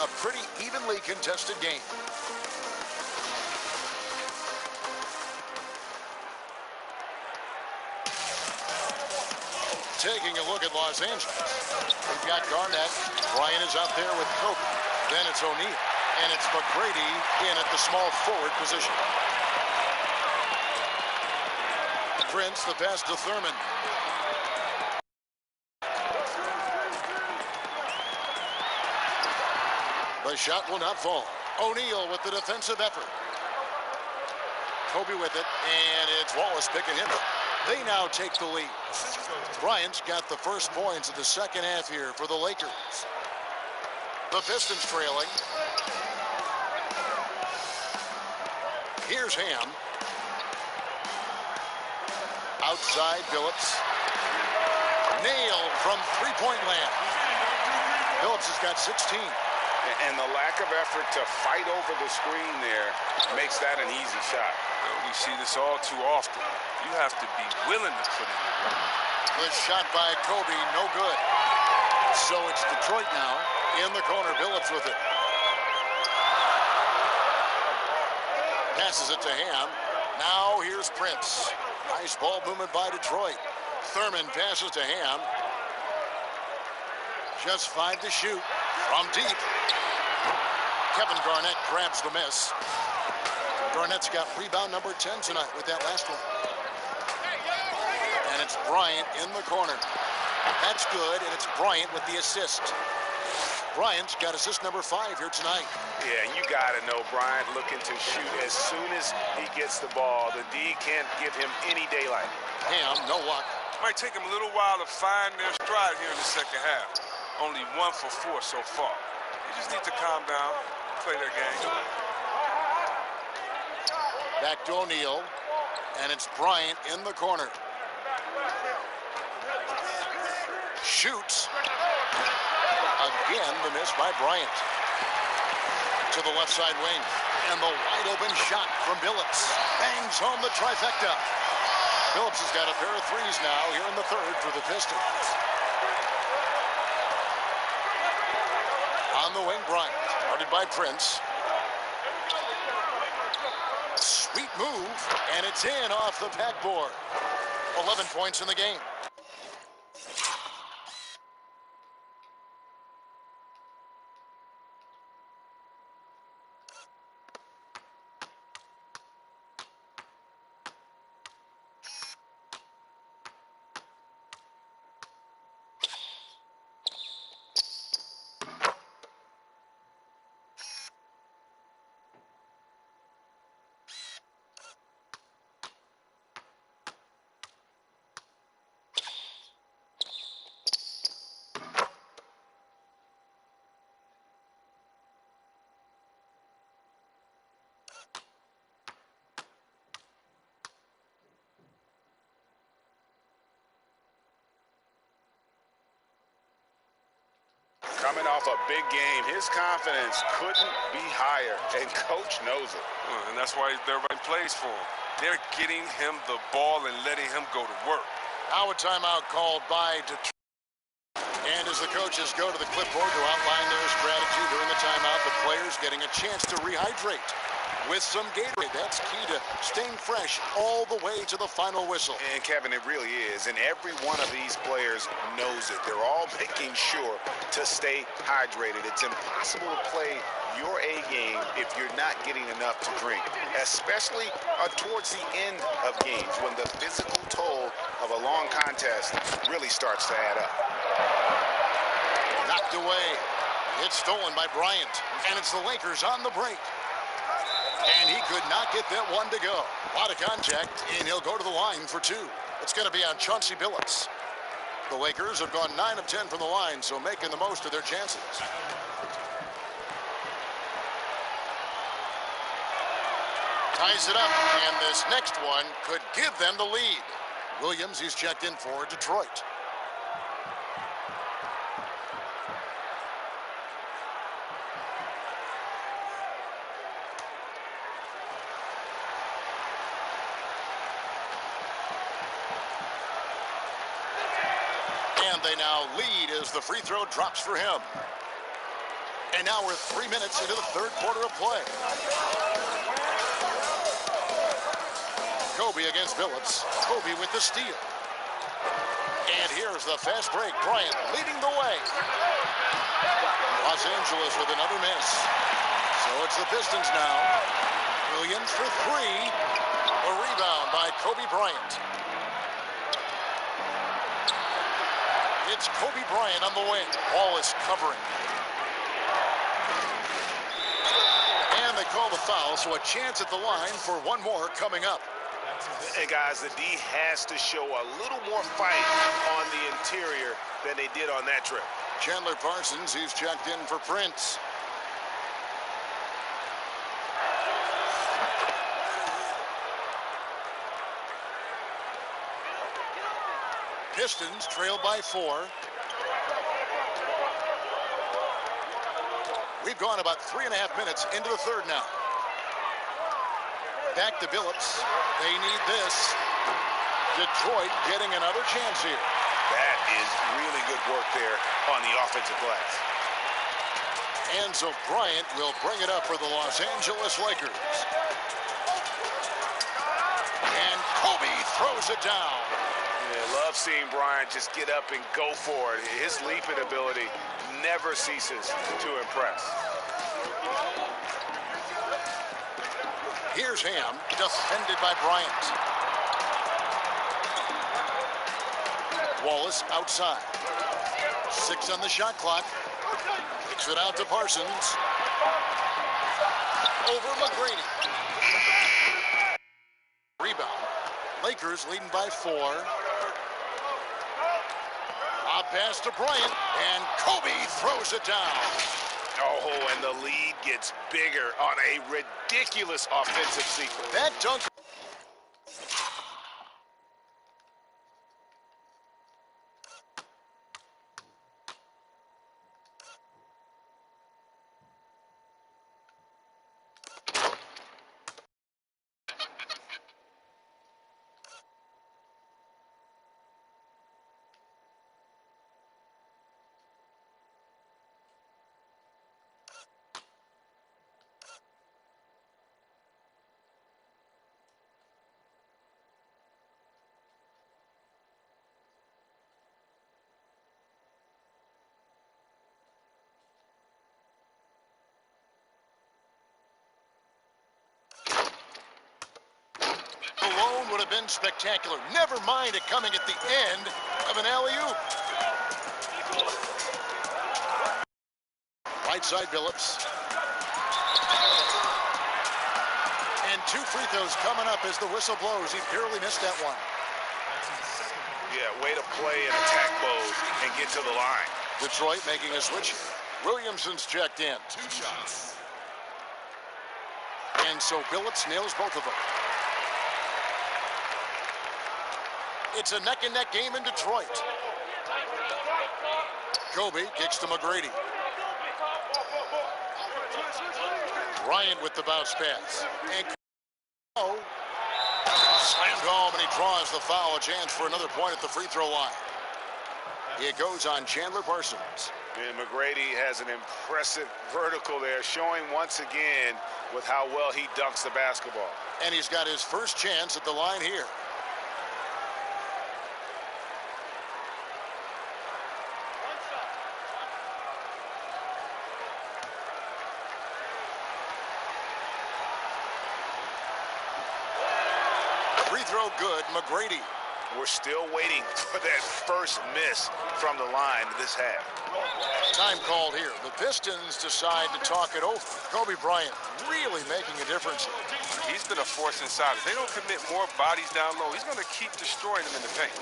a pretty evenly contested game. Taking a look at Los Angeles. We've got Garnett. Bryant is out there with Kobe. Then it's O'Neal. And it's McGrady in at the small forward position. Prince, the pass to Thurman. The shot will not fall. O'Neal with the defensive effort. Kobe with it, and it's Wallace picking him up. They now take the lead. Bryant's got the first points of the second half here for the Lakers. The Pistons trailing. Here's Ham. Outside, Phillips. Nailed from three-point land. Phillips has got 16. And the lack of effort to fight over the screen there makes that an easy shot. We see this all too often. You have to be willing to put in the work. Good shot by Kobe, no good. So it's Detroit now in the corner. Phillips with it. Passes it to Ham. Now here's Prince. Nice ball movement by Detroit. Thurman passes to Ham. Just 5 to shoot from deep. Kevin Garnett grabs the miss. Garnett's got rebound number 10 tonight with that last one. And it's Bryant in the corner. That's good, and it's Bryant with the assist. Bryant's got assist number 5 here tonight. Yeah, you got to know Bryant looking to shoot as soon as he gets the ball. The D can't give him any daylight. Ham, no luck. Might take him a little while to find their stride here in the second half. Only 1 for 4 so far. They just need to calm down, play their game. Back to O'Neal, and it's Bryant in the corner. Shoots. Again, the miss by Bryant. To the left side wing, and the wide open shot from Phillips. Bangs home the trifecta. Phillips has got a pair of threes now here in the third for the Pistons. On the wing, Bryant, guarded by Prince. Sweet move, and it's in off the backboard. 11 points in the game. Coming off a big game, his confidence couldn't be higher, and Coach knows it. And that's why they're running plays for him. They're getting him the ball and letting him go to work. Now a timeout called by Detroit. And as the coaches go to the clipboard to outline their strategy during the timeout, the players getting a chance to rehydrate with some Gatorade. That's key to staying fresh all the way to the final whistle. And Kevin, it really is. And every one of these players knows it. They're all making sure to stay hydrated. It's impossible to play your A game if you're not getting enough to drink, especially towards the end of games when the physical toll of a long contest really starts to add up. Knocked away. It's stolen by Bryant. And it's the Lakers on the break. And he could not get that one to go. A lot of contact, and he'll go to the line for 2. It's going to be on Chauncey Billups. The Lakers have gone 9 of 10 from the line, so making the most of their chances. Ties it up, and this next one could give them the lead. Williams, he's checked in for Detroit. And they now lead as the free throw drops for him. And now we're 3 minutes into the third quarter of play. Kobe against Billups. Kobe with the steal. And here's the fast break. Bryant leading the way. Los Angeles with another miss. So it's the Pistons now. Williams for three. A rebound by Kobe Bryant. It's Kobe Bryant on the wing. Wallace covering. And they call the foul, so a chance at the line for one more coming up. Hey guys, the D has to show a little more fight on the interior than they did on that trip. Chandler Parsons, he's checked in for Prince. Pistons trail by 4. We've gone about 3.5 minutes into the third now. Back to Billups. They need this. Detroit getting another chance here. That is really good work there on the offensive glass. And so Bryant will bring it up for the Los Angeles Lakers. And Kobe throws it down. Yeah, love seeing Bryant just get up and go for it. His leaping ability never ceases to impress. Here's Ham, defended by Bryant. Wallace outside. 6 on the shot clock. Kicks it out to Parsons. Over McGrady. Rebound. Lakers leading by 4. A pass to Bryant, and Kobe throws it down. Oh, and the lead gets bigger on a ridiculous offensive sequence. That dunk. Alone would have been spectacular. Never mind it coming at the end of an alley-oop. Right side Billups. And 2 free throws coming up as the whistle blows. He barely missed that one. Yeah, way to play in attack mode and get to the line. Detroit making a switch. Williamson's checked in. 2 shots. And so Billups nails both of them. It's a neck-and-neck game in Detroit. Kobe kicks to McGrady. Bryant with the bounce pass. And slammed home, and he draws the foul. A chance for another point at the free throw line. It goes on Chandler Parsons. And McGrady has an impressive vertical there, showing once again with how well he dunks the basketball. And he's got his first chance at the line here. Free throw good, McGrady. We're still waiting for that first miss from the line this half. Time called here. The Pistons decide to talk it over. Kobe Bryant really making a difference. He's been a force inside. If they don't commit more bodies down low, he's going to keep destroying them in the paint.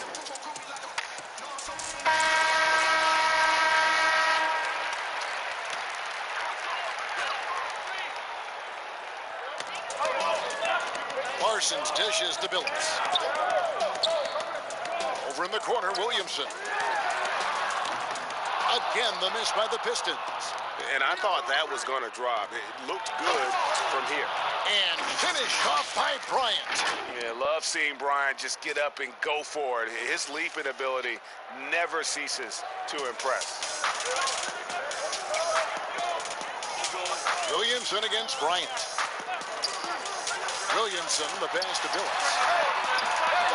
Parsons dishes to Billups. Over in the corner, Williamson. A Again, the miss by the Pistons. And I thought that was going to drop. It looked good from here. And finished off by Bryant. Yeah, love seeing Bryant just get up and go for it. His leaping ability never ceases to impress. Williamson against Bryant. Williamson, the pass to Billups.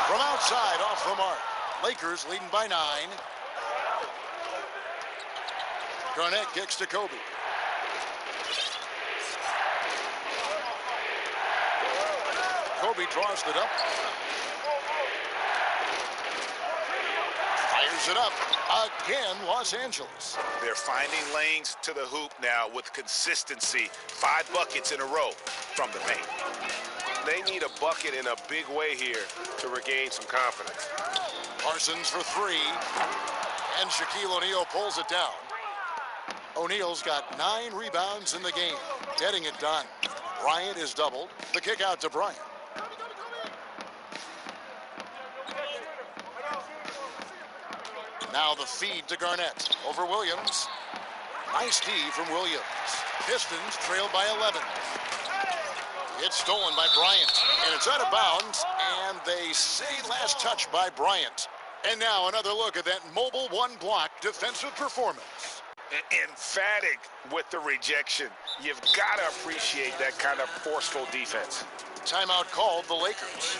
From outside, off the mark. Lakers leading by 9. Garnett kicks to Kobe. Kobe draws it up. Fires it up. Again, Los Angeles. They're finding lanes to the hoop now with consistency. 5 buckets in a row from the paint. They need a bucket in a big way here to regain some confidence. Parsons for 3. And Shaquille O'Neal pulls it down. O'Neal's got 9 rebounds in the game. Getting it done. Bryant is doubled. The kick out to Bryant. Now the feed to Garnett. Over Williams. Nice D from Williams. Pistons trail by 11. It's stolen by Bryant. And it's out of bounds. And they say last touch by Bryant. And now another look at that mobile one-block defensive performance. Emphatic with the rejection. You've got to appreciate that kind of forceful defense. Timeout called the Lakers.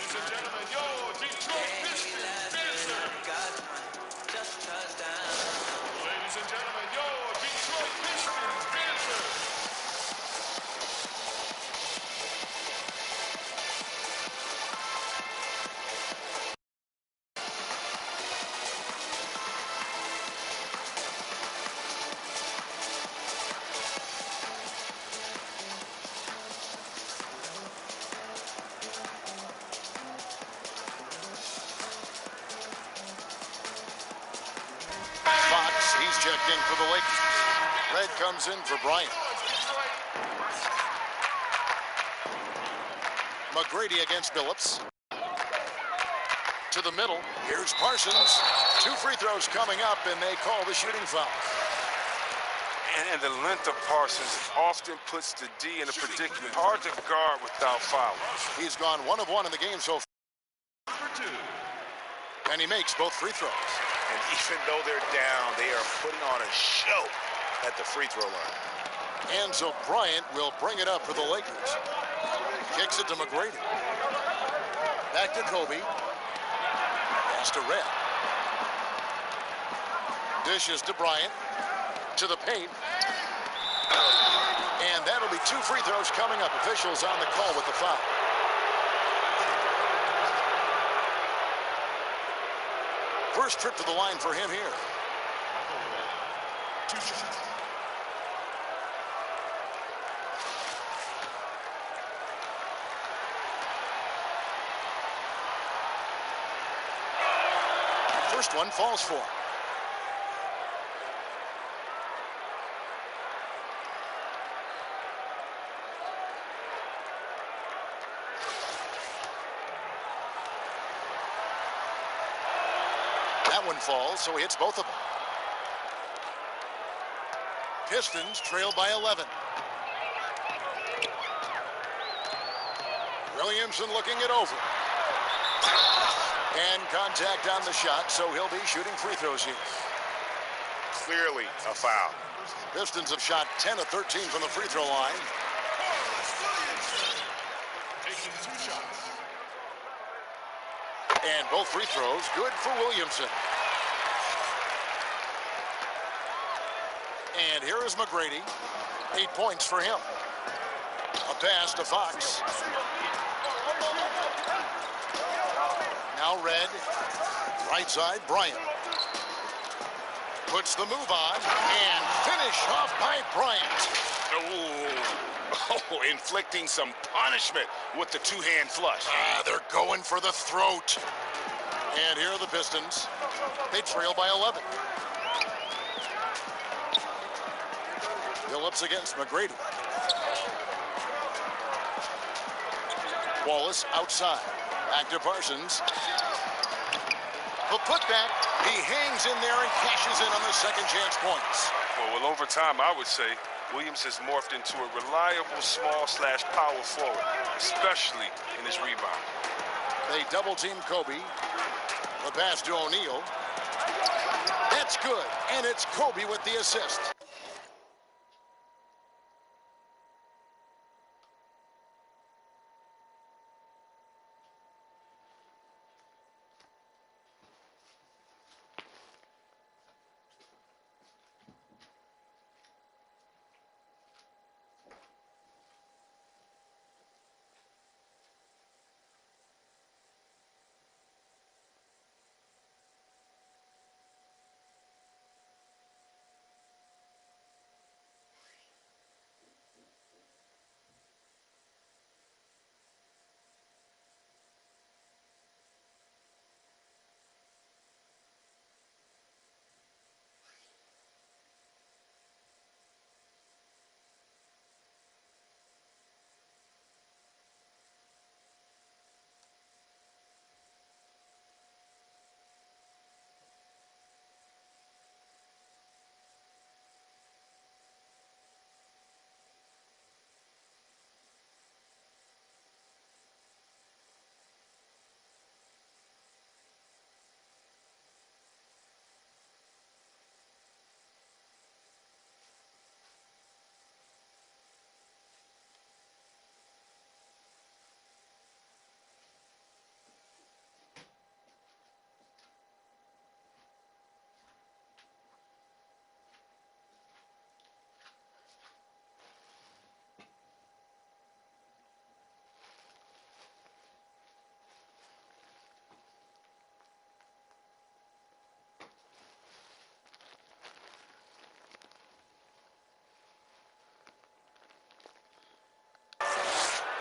He's checked in for the Lakers. Red comes in for Bryant. McGrady against Billups. To the middle. Here's Parsons. 2 free throws coming up, and they call the shooting foul. And the length of Parsons often puts the D in a predicament. Hard to guard without fouling. He's gone 1 of 1 in the game so far. And he makes both free throws. And even though they're down, they are putting on a show at the free throw line. And so Bryant will bring it up for the Lakers. Kicks it to McGrady. Back to Kobe. Pass to Red. Dishes to Bryant. To the paint. And that'll be 2 free throws coming up. Officials on the call with the foul. First trip to the line for him here. 2 shots. First one falls for him. That one falls, so he hits both of them. Pistons trail by 11. Williamson looking it over. And contact on the shot, so he'll be shooting free throws here. Clearly a foul. Pistons have shot 10 of 13 from the free throw line. And both free throws good for Williamson. And here is McGrady. 8 points for him. A pass to Fox. Now Red. Right side, Bryant. Puts the move on. And finish off by Bryant. Oh, inflicting some punishment with the 2-hand flush. They're going for the throat. And here are the Pistons. They trail by 11. Billups against McGrady. Wallace outside. Back to Parsons. a putback. He hangs in there and cashes in on the second chance points. Well, over time, I would say Williams has morphed into a reliable small/power forward, especially in his rebound. They double-team Kobe. The pass to O'Neal. That's good, and it's Kobe with the assist.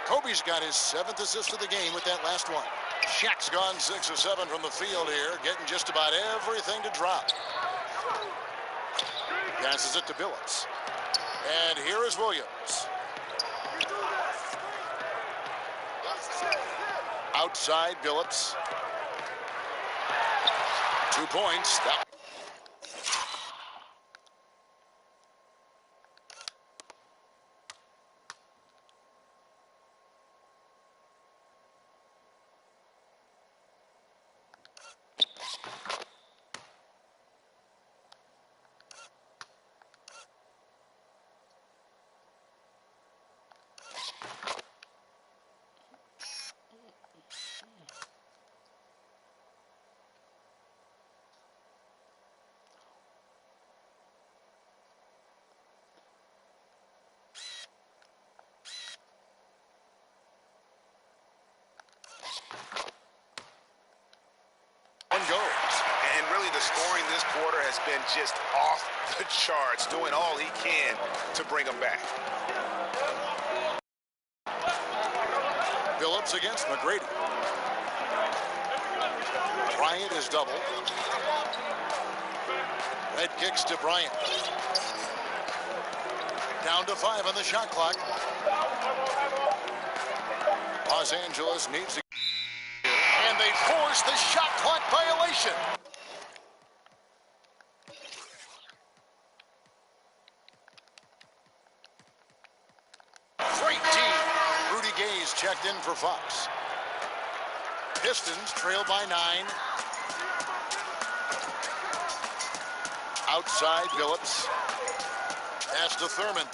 Kobe's got his 7th assist of the game with that last one. Shaq's gone 6 of 7 from the field here, getting just about everything to drop. Passes it to Billups. And here is Williams. Outside Billups. 2 points. And really the scoring this quarter has been just off the charts, doing all he can to bring them back. Billups against McGrady. Bryant is double. Red kicks to Bryant. Down to 5 on the shot clock. Los Angeles needs to... And they force the shot clock violation. Great team. Rudy Gay's checked in for Fox. Pistons trail by 9. Outside Billups. Pass to Thurman.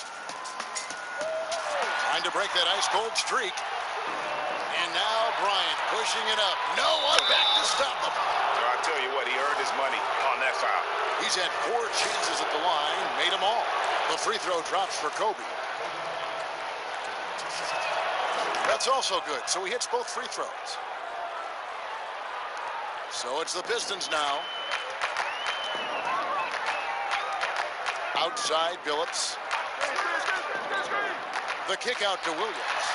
Trying to break that ice-cold streak. And now Bryant pushing it up. No one back to stop them. I'll tell you what, he earned his money on that foul. He's had 4 chances at the line, made them all. The free throw drops for Kobe. That's also good, so he hits both free throws. So it's the Pistons now. Outside Billups. The kick out to Williams.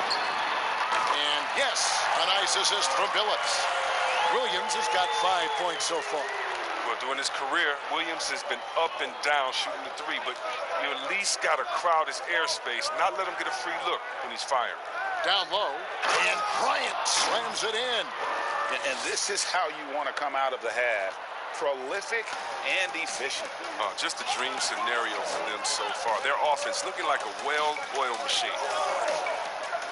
And yes, a nice assist from Billups. Williams has got 5 points so far. Well, during his career, Williams has been up and down shooting the 3, but you at least got to crowd his airspace, not let him get a free look when he's firing. Down low, and Bryant slams it in. And this is how you want to come out of the half. Prolific and efficient. Just a dream scenario for them so far. Their offense looking like a well-oiled machine.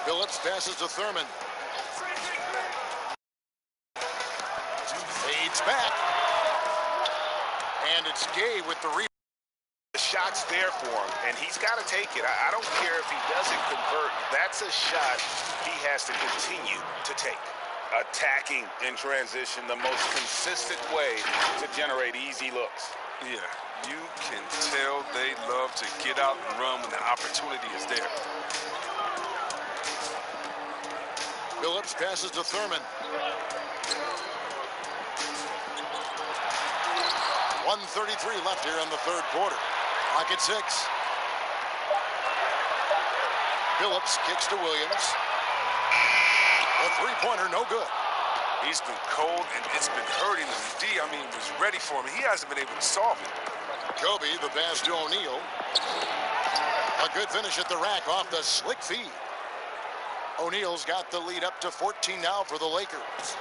Phillips passes to Thurman. Fades back. And it's Gay with the rebound. The shot's there for him, and he's got to take it. I don't care if he doesn't convert. That's a shot he has to continue to take. Attacking in transition, the most consistent way to generate easy looks. Yeah, you can tell they love to get out and run when the opportunity is there. Phillips passes to Thurman. 1:33 left here in the third quarter. Clock at 6. Phillips kicks to Williams. A three-pointer, no good. He's been cold, and it's been hurting him. D, I mean, was ready for him. He hasn't been able to solve it. Kobe, the pass to O'Neal. A good finish at the rack off the slick feed. O'Neal's got the lead up to 14 now for the Lakers.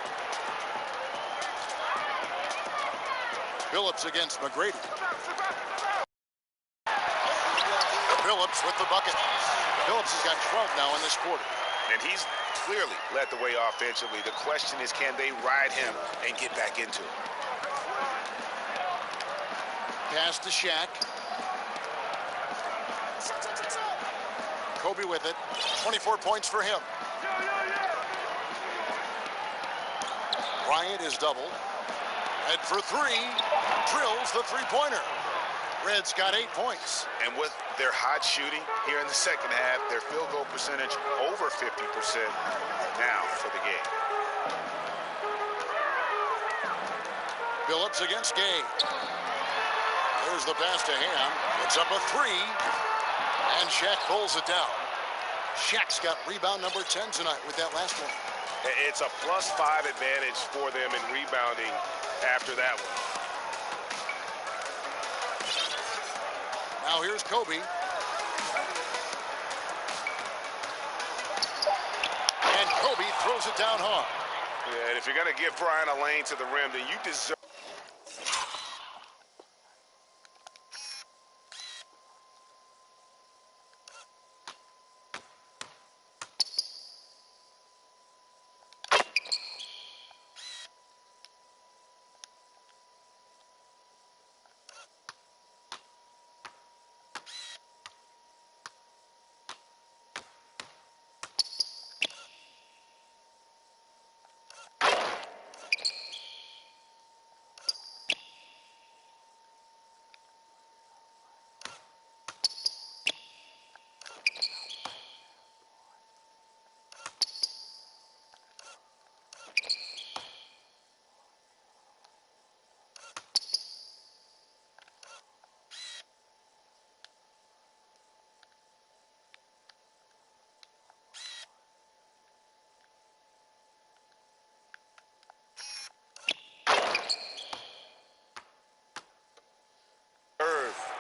Phillips against McGrady. Phillips with the bucket. Phillips has got 12 now in this quarter. And he's clearly led the way offensively. The question is, can they ride him and get back into it? Pass to Shaq. Kobe with it. 24 points for him. Bryant is doubled. Head for three. Drills the three-pointer. Red's got 8 points. And with their hot shooting here in the second half, their field goal percentage over 50% now for the game. Phillips against Gay. There's the pass to Ham. It's up a three. And Shaq pulls it down. Shaq's got rebound number 10 tonight with that last one. It's a +5 advantage for them in rebounding after that one. Now here's Kobe. And Kobe throws it down hard. Yeah, and if you're going to give Bryant a lane to the rim, then you deserve.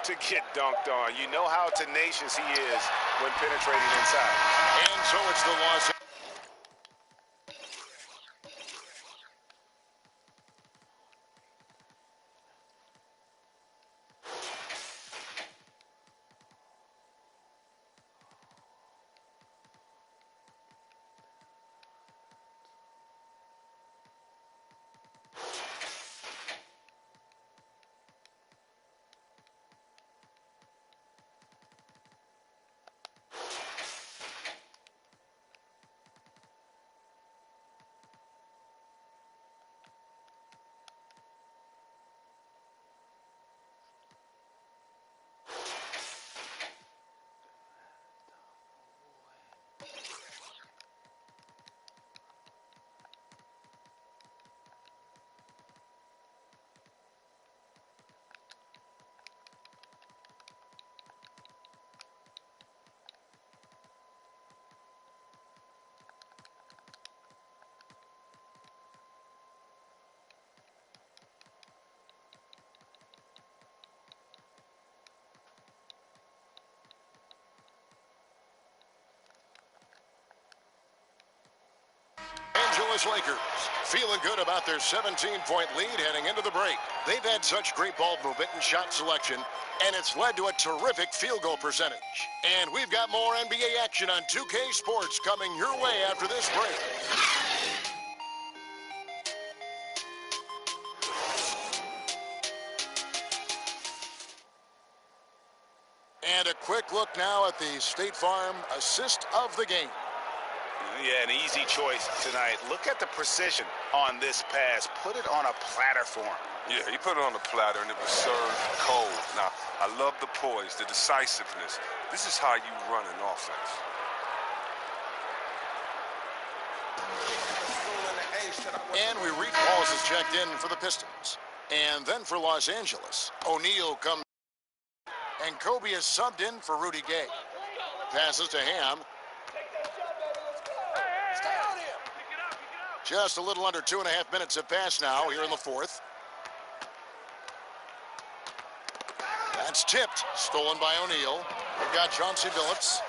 To get dunked on. You know how tenacious he is when penetrating inside. And so it's the loss. Angeles Lakers feeling good about their 17-point lead heading into the break. They've had such great ball movement and shot selection, and it's led to a terrific field goal percentage. And we've got more NBA action on 2K Sports coming your way after this break. And a quick look now at the State Farm assist of the game. Yeah, an easy choice tonight. Look at the precision on this pass. Put it on a platter for him. Yeah, he put it on the platter, and it was served cold. Now, I love the poise, the decisiveness. This is how you run an offense. And we reach Wallace is checked in for the Pistons. And then for Los Angeles, O'Neal comes. And Kobe is subbed in for Rudy Gay. Passes to Ham. Just a little under 2.5 minutes have passed now here in the fourth. That's tipped. Stolen by O'Neal. We've got Chauncey Billups.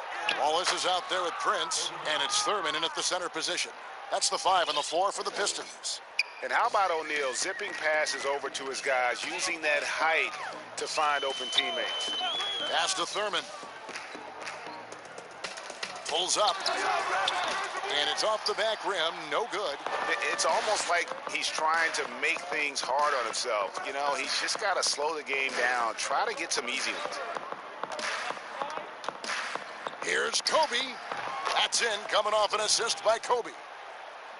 Wallace is out there with Prince. And it's Thurman in at the center position. That's the 5 on the floor for the Pistons. And how about O'Neal zipping passes over to his guys, using that height to find open teammates. Pass to Thurman. Pulls up. And it's off the back rim. No good. It's almost like he's trying to make things hard on himself. You know, he's just got to slow the game down. Try to get some easy ones. Here's Kobe. That's in, coming off an assist by Kobe.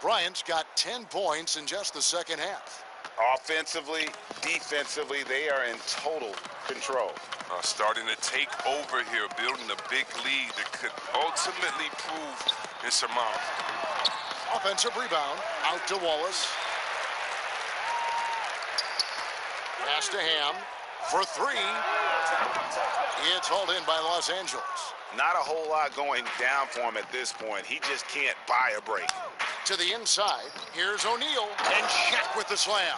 Bryant's got 10 points in just the second half. Offensively, defensively, they are in total control. Starting to take over here, building a big lead that could ultimately prove insurmountable. Offensive rebound, out to Wallace. Pass to Ham for 3. It's hauled in by Los Angeles. Not a whole lot going down for him at this point. He just can't buy a break. To the inside, here's O'Neal, and Shaq with the slam.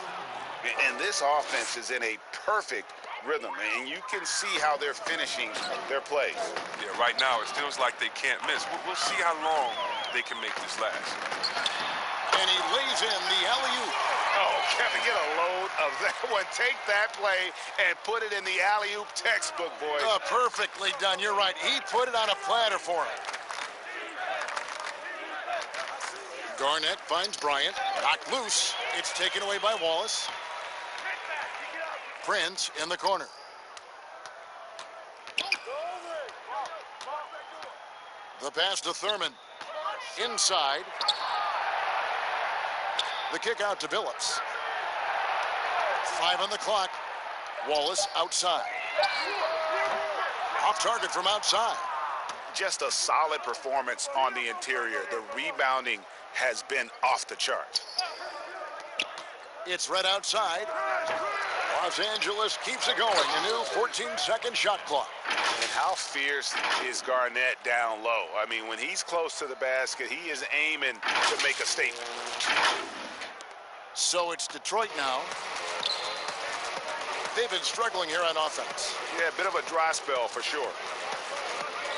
And this offense is in a perfect rhythm, and you can see how they're finishing their plays. Yeah, right now it feels like they can't miss. We'll see how long they can make this last. And he lays in the alley-oop. Oh, Kevin, get a load of that one. Take that play and put it in the alley-oop textbook, boys. Perfectly done. You're right. He put it on a platter for him. Garnett finds Bryant. Knocked loose. It's taken away by Wallace. Prince in the corner. The pass to Thurman. Inside. The kick out to Billups. 5 on the clock. Wallace outside. Off target from outside. Just a solid performance on the interior. The rebounding has been off the chart. It's right outside. Los Angeles keeps it going. A new 14-second shot clock. And how fierce is Garnett down low? I mean, when he's close to the basket, he is aiming to make a statement. So it's Detroit now. They've been struggling here on offense. Yeah, a bit of a dry spell for sure.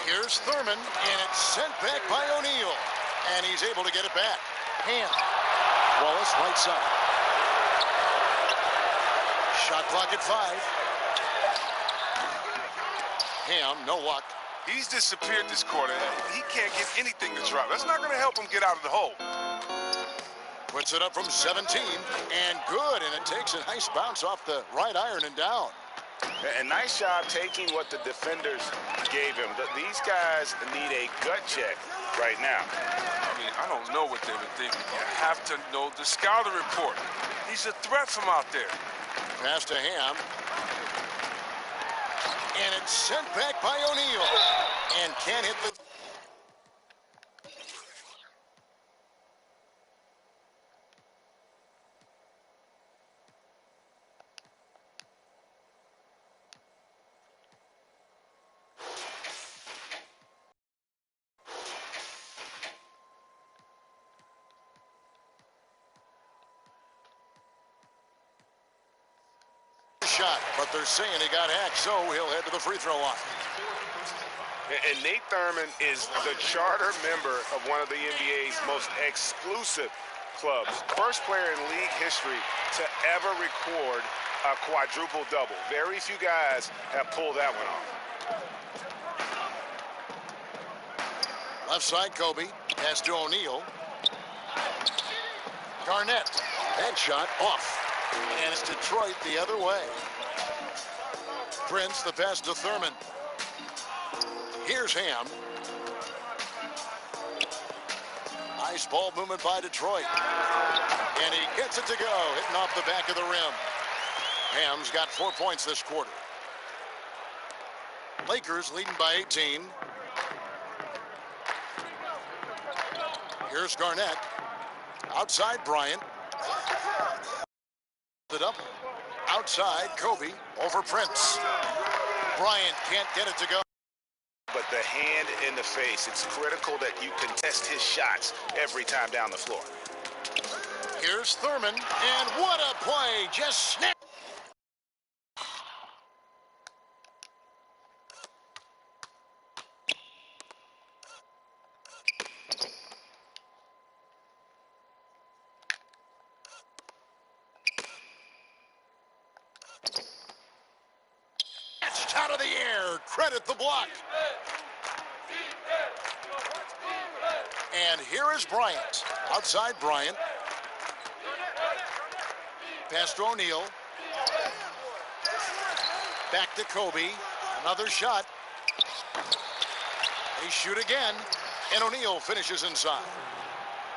Here's Thurman, and it's sent back by O'Neal. And he's able to get it back. Ham. Wallace right side. Shot clock at 5. Ham, no luck. He's disappeared this quarter. He can't get anything to drop. That's not going to help him get out of the hole. Puts it up from 17, and good, and it takes a nice bounce off the right iron and down. And nice job taking what the defenders gave him. These guys need a gut check right now. I mean, I don't know what they were thinking. You have to know the scouting report. He's a threat from out there. Pass to Ham. And it's sent back by O'Neal. And can't hit the... shot, but they're saying he got hacked, so he'll head to the free throw line. And Nate Thurman is the charter member of one of the NBA's most exclusive clubs. First player in league history to ever record a quadruple double. Very few guys have pulled that one off. Left side, Kobe. Pass to O'Neal. Garnett. Headshot off. And it's Detroit the other way. Prince, the pass to Thurman. Here's Ham. Nice ball movement by Detroit. And he gets it to go, hitting off the back of the rim. Ham's got 4 points this quarter. Lakers leading by 18. Here's Garnett. Outside Bryant. It up. Outside Kobe over Prince. Bryant can't get it to go. But the hand in the face, it's critical that you contest his shots every time down the floor. Here's Thurman, and what a play! Just snap. Out of the air. Credit the block. And here is Bryant. Outside Bryant. Pass to O'Neal. Back to Kobe. Another shot. They shoot again. And O'Neal finishes inside.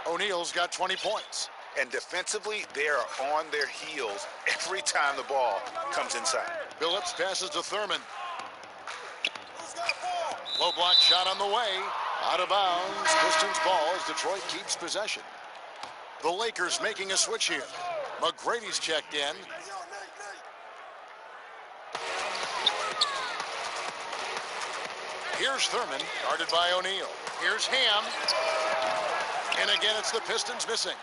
O'Neal's got 20 points. And defensively, they are on their heels every time the ball comes inside. Billups passes to Thurman. Low block shot on the way. Out of bounds. Pistons ball as Detroit keeps possession. The Lakers making a switch here. McGrady's checked in. Here's Thurman, guarded by O'Neal. Here's Ham. And again, it's the Pistons missing.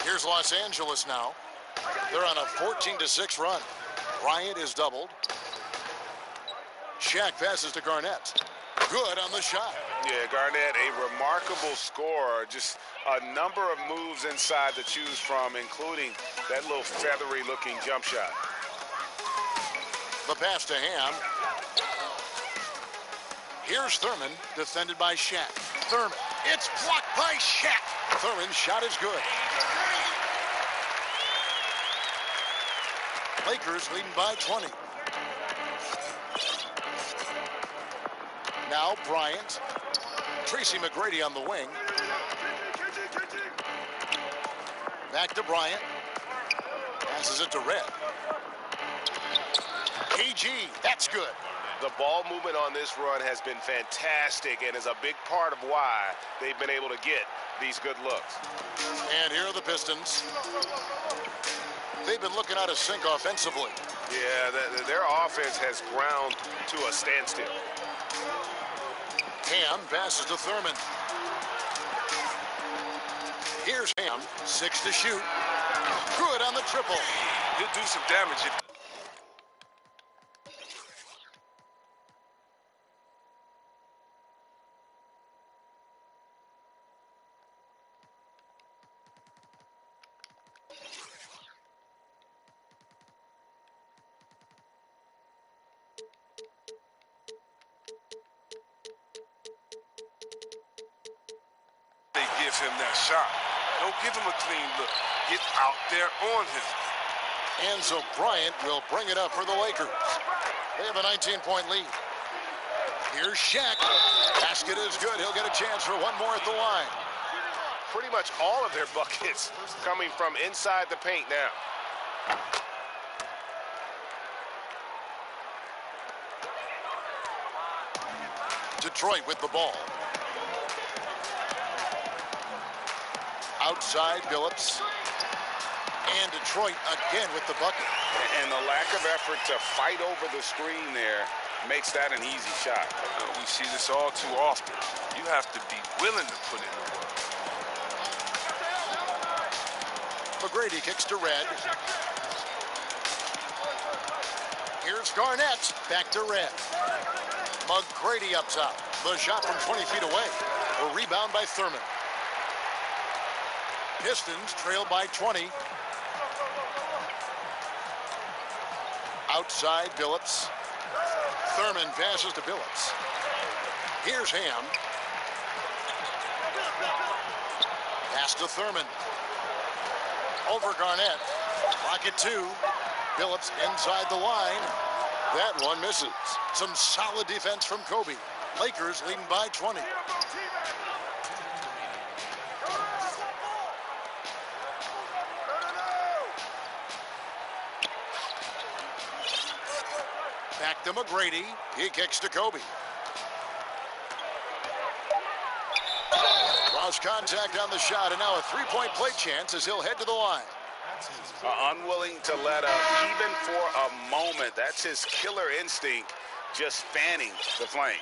Here's Los Angeles now. They're on a 14-6 run. Bryant is doubled. Shaq passes to Garnett. Good on the shot. Yeah, Garnett, a remarkable scorer. Just a number of moves inside to choose from, including that little feathery-looking jump shot. The pass to Ham. Here's Thurman, defended by Shaq. Thurman, it's blocked by Shaq. Thurman's shot is good. Lakers leading by 20. Now Bryant. Tracy McGrady on the wing. Back to Bryant. Passes it to Red. KG, that's good. The ball movement on this run has been fantastic and is a big part of why they've been able to get these good looks. And here are the Pistons. They've been looking out of sync offensively. Yeah, their offense has ground to a standstill. Ham passes to Thurman. Here's Ham, 6 to shoot. Good on the triple. He'll do some damage if they give him that shot. Don't give him a clean look. Get out there on him. And so Bryant will bring it up for the Lakers. They have a 19-point lead. Here's Shaq. Basket is good. He'll get a chance for one more at the line. Pretty much all of their buckets coming from inside the paint now. Detroit with the ball. Outside Billups. And Detroit again with the bucket. And the lack of effort to fight over the screen there makes that an easy shot. We see this all too often. You have to be willing to put in the work. McGrady kicks to Red. Here's Garnett. Back to Red. McGrady up top. The shot from 20 feet away. A rebound by Thurman. Pistons trail by 20. Outside Billups. Thurman passes to Billups. Here's Ham. Pass to Thurman. Over Garnett. Clock at 2. Billups inside the line. That one misses. Some solid defense from Kobe. Lakers leading by 20. Back to McGrady. He kicks to Kobe. Draws contact on the shot, and now a three-point play chance as he'll head to the line. Unwilling to let up, even for a moment. That's his killer instinct, just fanning the flames.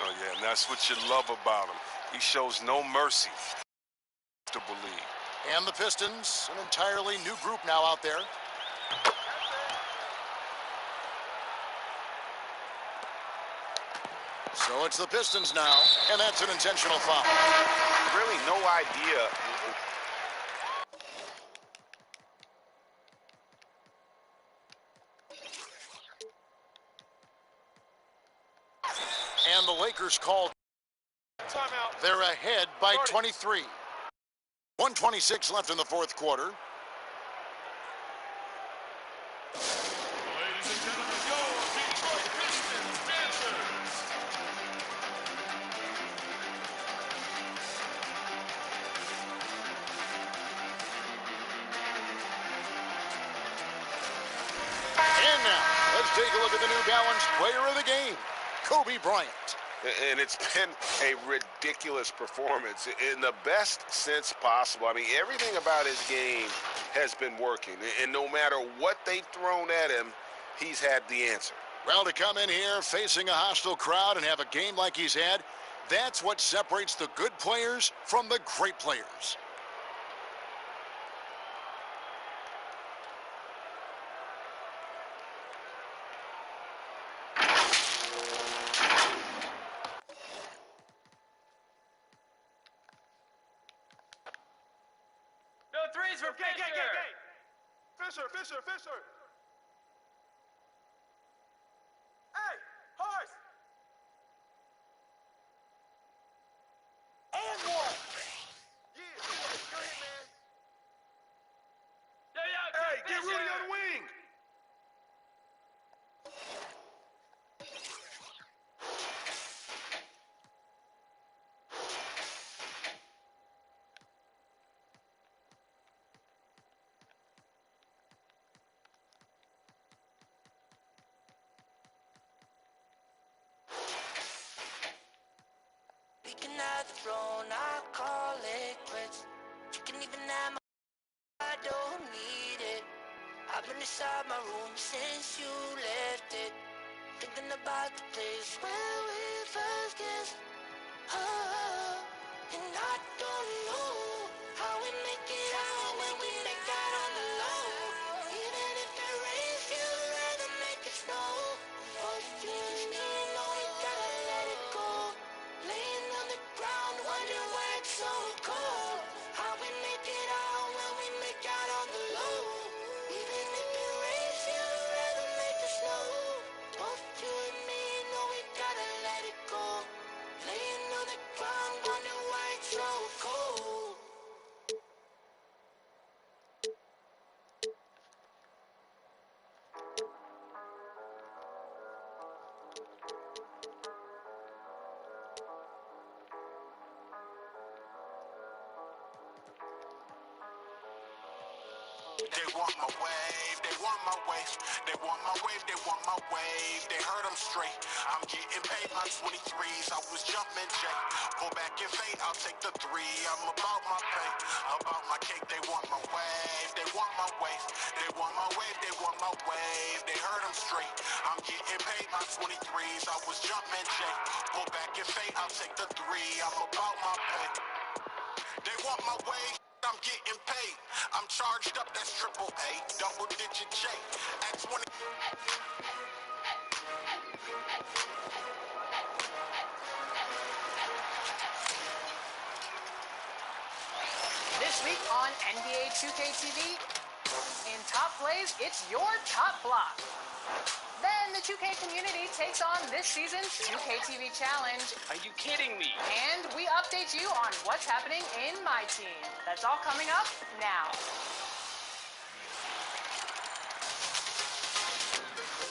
Oh, yeah, and that's what you love about him. He shows no mercy to believe. And the Pistons, an entirely new group now out there. So it's the Pistons now, and that's an intentional foul. Really no idea. And the Lakers call timeout. They're ahead by 23. 1:26 left in the fourth quarter. Ladies and gentlemen, your Detroit Pistons dancers. And now, let's take a look at the New Balance player of the game, Kobe Bryant. And it's been a ridiculous performance in the best sense possible. I mean, everything about his game has been working. And no matter what they've thrown at him, he's had the answer. Well, to come in here facing a hostile crowd and have a game like he's had, that's what separates the good players from the great players. No threes for Fisher. Fisher. Hey, horse. And one. Yeah, go ahead, man. Hey, get Rudy on the wing. We can have the throne, I call it quits. You can even have my, I don't need it. I've been inside my room since you left it. Thinking about the place where we first kissed. Oh, and I don't know how we make it out when we make out on the low. Even if it rains, you'd rather make it snow. Both you and me know we gotta let it go. Laying on the ground, wondering why it's so cold. How we make it out when we make out on the low. Even if it rains, you'd rather make it snow. Both you and me know we gotta let it go. Laying on the ground, wondering why it's so cold. They want my wave, they want my wave, they want my wave, they want my wave. They heard I'm straight. I'm getting paid my 23s. I was jumping Jake. Pull back and fade, I'll take the 3. I'm about my pay, about my cake. They want my wave, they want my wave, they want my wave, they want my wave. They heard I'm straight. I'm getting paid my 23s. I was jumping Jake. Pull back and fade, I'll take the 3. I'm about my pay. They want my wave. I'm getting paid. I'm charged up, that's triple A, double digit J. At 20. This this week on NBA 2K TV. In top plays, it's your top block. Then the 2K community takes on this season's 2K TV Challenge. Are you kidding me? And we update you on what's happening in my team. That's all coming up now.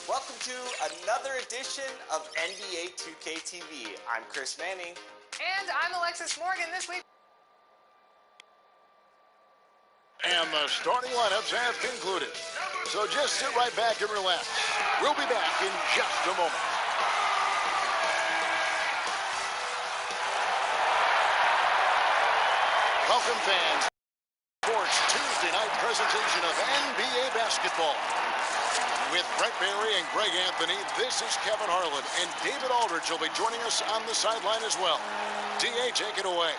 Welcome to another edition of NBA 2K TV. I'm Chris Manning. And I'm Alexis Morgan. This week. And the starting lineups have concluded. So just sit right back and relax. We'll be back in just a moment. Welcome, fans. Sports Tuesday night presentation of NBA basketball. With Brett Barry and Greg Anthony, this is Kevin Harlan, and David Aldridge will be joining us on the sideline as well. D.A., take it away.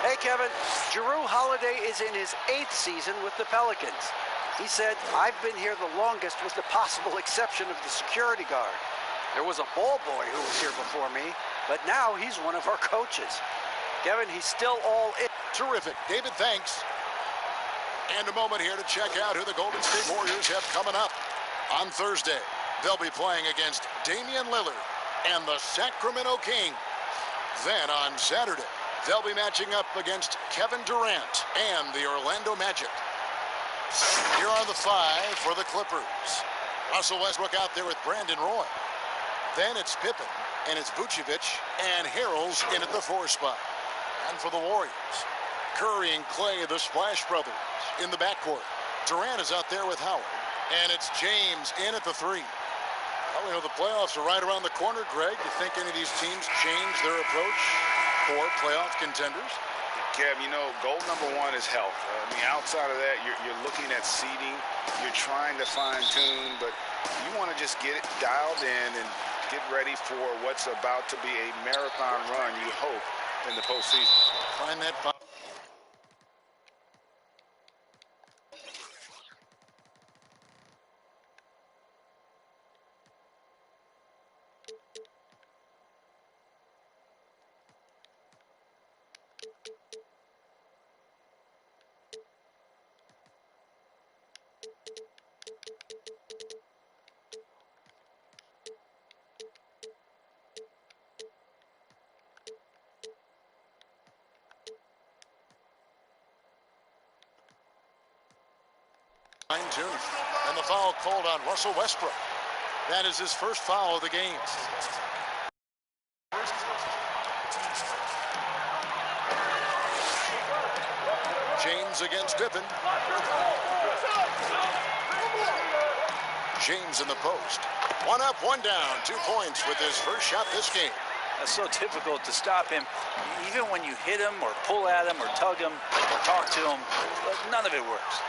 Hey, Kevin. Jrue Holiday is in his 8th season with the Pelicans. He said, "I've been here the longest with the possible exception of the security guard. There was a ball boy who was here before me, but now he's one of our coaches." Kevin, he's still all in. Terrific. David, thanks. And a moment here to check out who the Golden State Warriors have coming up. On Thursday, they'll be playing against Damian Lillard and the Sacramento Kings. Then on Saturday, they'll be matching up against Kevin Durant and the Orlando Magic. Here are the 5 for the Clippers. Russell Westbrook out there with Brandon Roy. Then it's Pippen, and it's Vucevic, and Harrell's in at the 4 spot. And for the Warriors, Curry and Clay, the Splash Brothers, in the backcourt. Durant is out there with Howard, and it's James in at the 3. Well, we know the playoffs are right around the corner, Greg. Do you think any of these teams change their approach for playoff contenders? Kev, you know, goal number 1 is health. I mean, outside of that, you're looking at seeding. You're trying to fine-tune, but you want to just get it dialed in and get ready for what's about to be a marathon run, you hope, in the postseason. Find that. Fine-tuned. And the foul called on Russell Westbrook. That is his first foul of the game. James against Pippen. James in the post. 1 up, 1 down. 2 points with his first shot this game. It's so difficult to stop him. Even when you hit him or pull at him or tug him or talk to him, none of it works.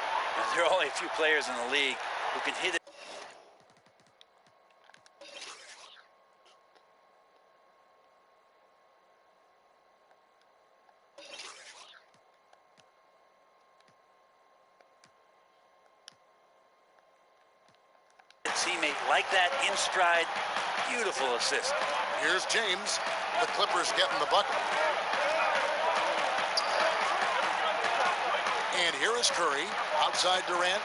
There are only a few players in the league who can hit it. Teammate like that in stride. Beautiful assist. Here's James. The Clippers getting the bucket. And here is Curry. Outside Durant.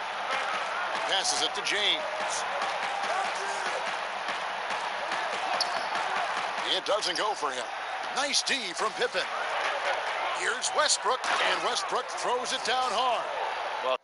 Passes it to James. It doesn't go for him. Nice D from Pippen. Here's Westbrook, and Westbrook throws it down hard. Well,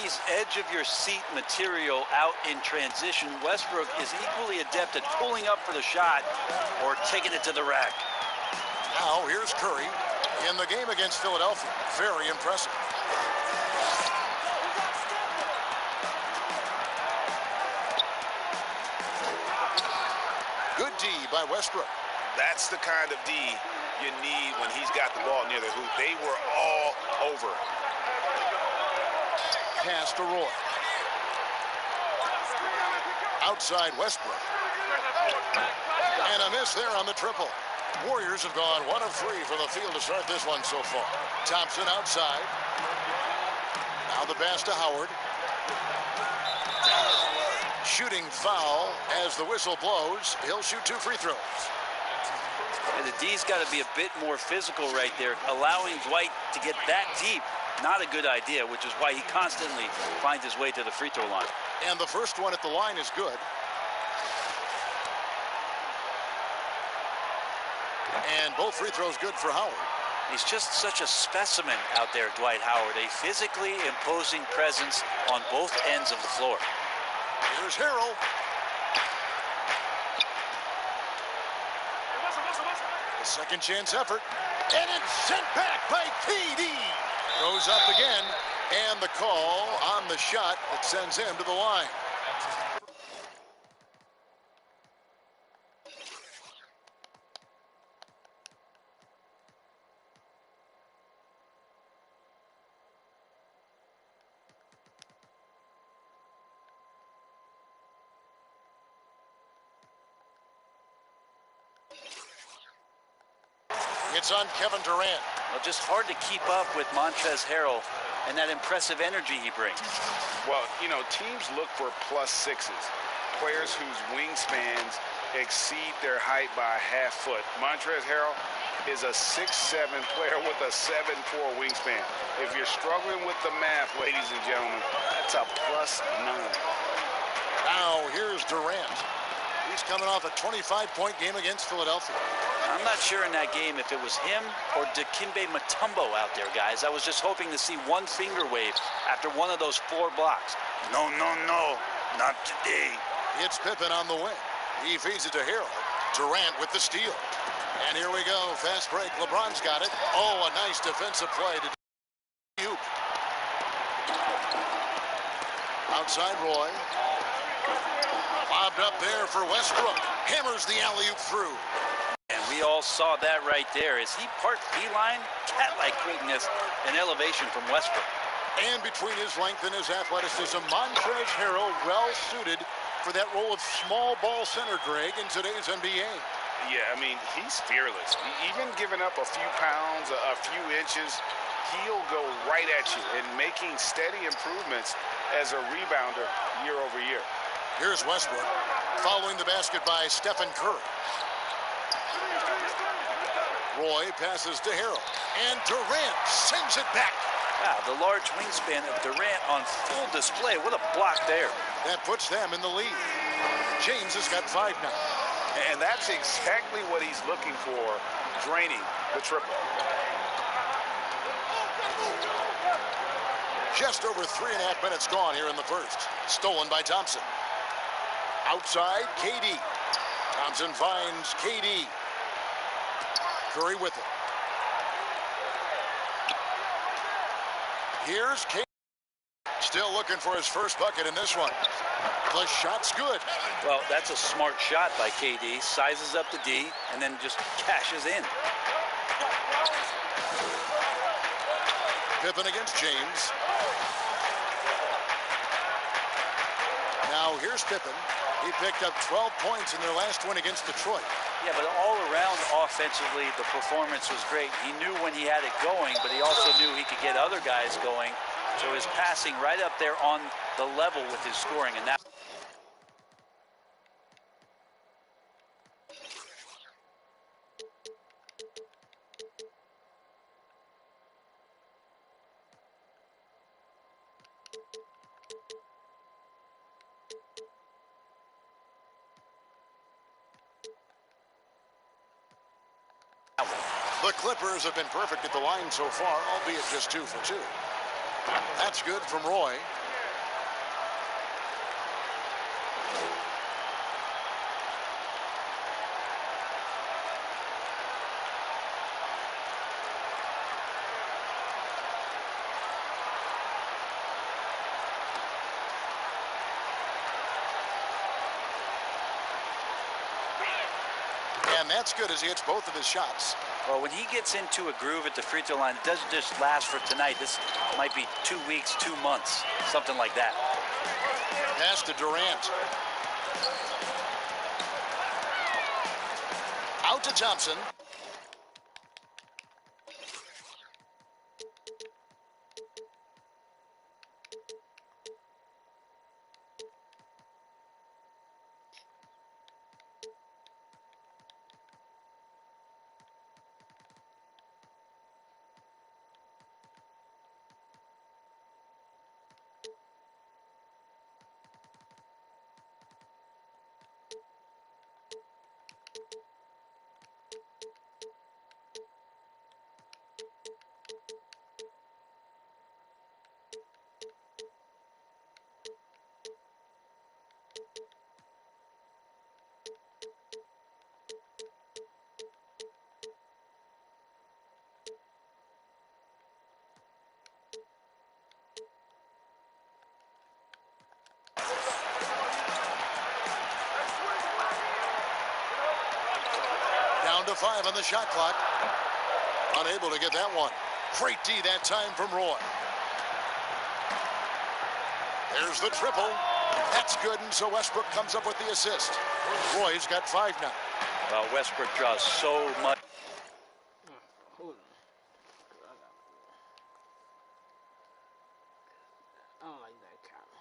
he's edge-of-your-seat material out in transition. Westbrook is equally adept at pulling up for the shot or taking it to the rack. Now here's Curry in the game against Philadelphia. Very impressive. Good D by Westbrook. That's the kind of D you need when he's got the ball near the hoop. They were all over him. Pass to Roy. Outside Westbrook. And a miss there on the triple. Warriors have gone 1 of 3 from the field to start this one so far. Thompson outside. Now the pass to Howard. Shooting foul as the whistle blows. He'll shoot 2 free throws. And the D's got to be a bit more physical right there. Allowing Dwight to get that deep, not a good idea, which is why he constantly finds his way to the free throw line. And the first one at the line is good. And both free throws good for Howard. He's just such a specimen out there, Dwight Howard. A physically imposing presence on both ends of the floor. Here's Harrell. A second chance effort. And it's sent back by KD. Goes up again. And the call on the shot that sends him to the line. It's on Kevin Durant. Well, just hard to keep up with Montrezl Harrell and that impressive energy he brings. Well, you know, teams look for +6s, players whose wingspans exceed their height by a half foot. Montrezl Harrell is a 6'7" player with a 7'4" wingspan. If you're struggling with the math, ladies and gentlemen, that's a +9. Now here's Durant. He's coming off a 25-point game against Philadelphia. I'm not sure in that game if it was him or Dikembe Mutombo out there, guys. I was just hoping to see one finger wave after one of those 4 blocks. No, no, no, not today. It's Pippen on the wing. He feeds it to Harrell. Durant with the steal. And here we go. Fast break. LeBron's got it. Oh, a nice defensive play to Hoop. Outside Roy. Lobbed up there for Westbrook. Hammers the alley-oop through. And we all saw that right there. Is he part feline? Cat-like quickness and elevation from Westbrook. And between his length and his athleticism, Montrezl Harrell well-suited for that role of small ball center, Greg, in today's NBA. Yeah, I mean, he's fearless. Even giving up a few pounds, a few inches, he'll go right at you and making steady improvements as a rebounder year over year. Here's Westbrook following the basket by Stephen Curry. Roy passes to Harrell. And Durant sends it back. Wow, the large wingspan of Durant on full display. What a block there. That puts them in the lead. James has got 5 now. And that's exactly what he's looking for, draining the triple. Just over 3.5 minutes gone here in the first. Stolen by Thompson. Outside, KD. Thompson finds KD. Curry with it. Here's KD. Still looking for his first bucket in this one. The shot's good. Well, that's a smart shot by KD. Sizes up the D and then just cashes in. Pippen against James. Now here's Pippen. He picked up 12 points in their last win against Detroit. Yeah, but all around offensively, the performance was great. He knew when he had it going, but he also knew he could get other guys going. So his passing right up there on the level with his scoring, and that. The Clippers have been perfect at the line so far, albeit just 2 for 2. That's good from Roy. And that's good as he hits both of his shots. Well, when he gets into a groove at the free throw line, it doesn't just last for tonight. This might be 2 weeks, 2 months, something like that. Pass to Durant. Out to Thompson. Down to 5 on the shot clock. Unable to get that one. Great D that time from Roy. There's the triple. That's good, and so Westbrook comes up with the assist. Roy's got 5 now. Well, Westbrook draws so much. I don't like that camera.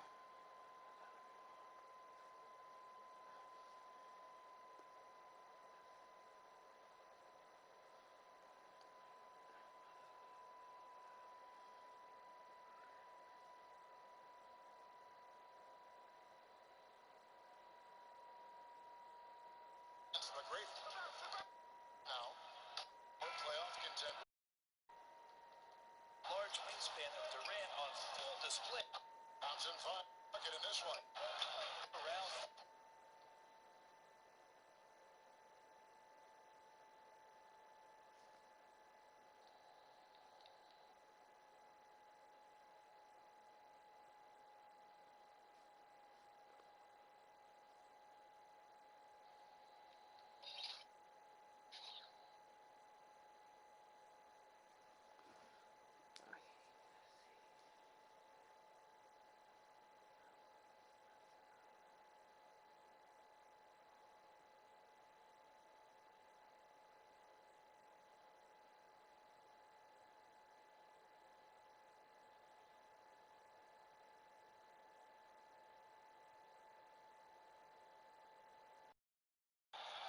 A great now for playoff contender. Large wingspan of Durant on full display. Thompson 5. Bucket in this one. Around.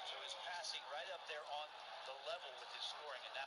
So his passing right up there on the level with his scoring, and that.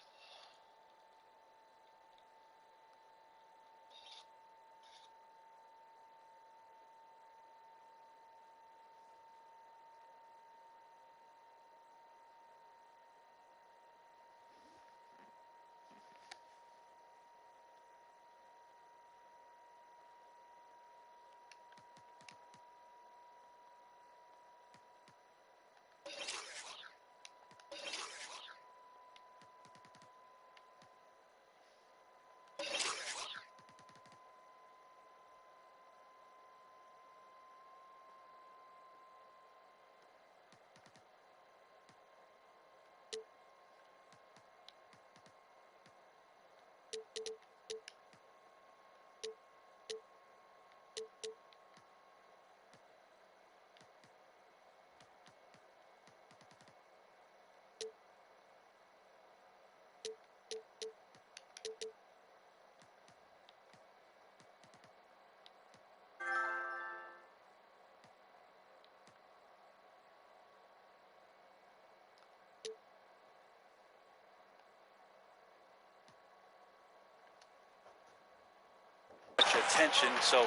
Attention, so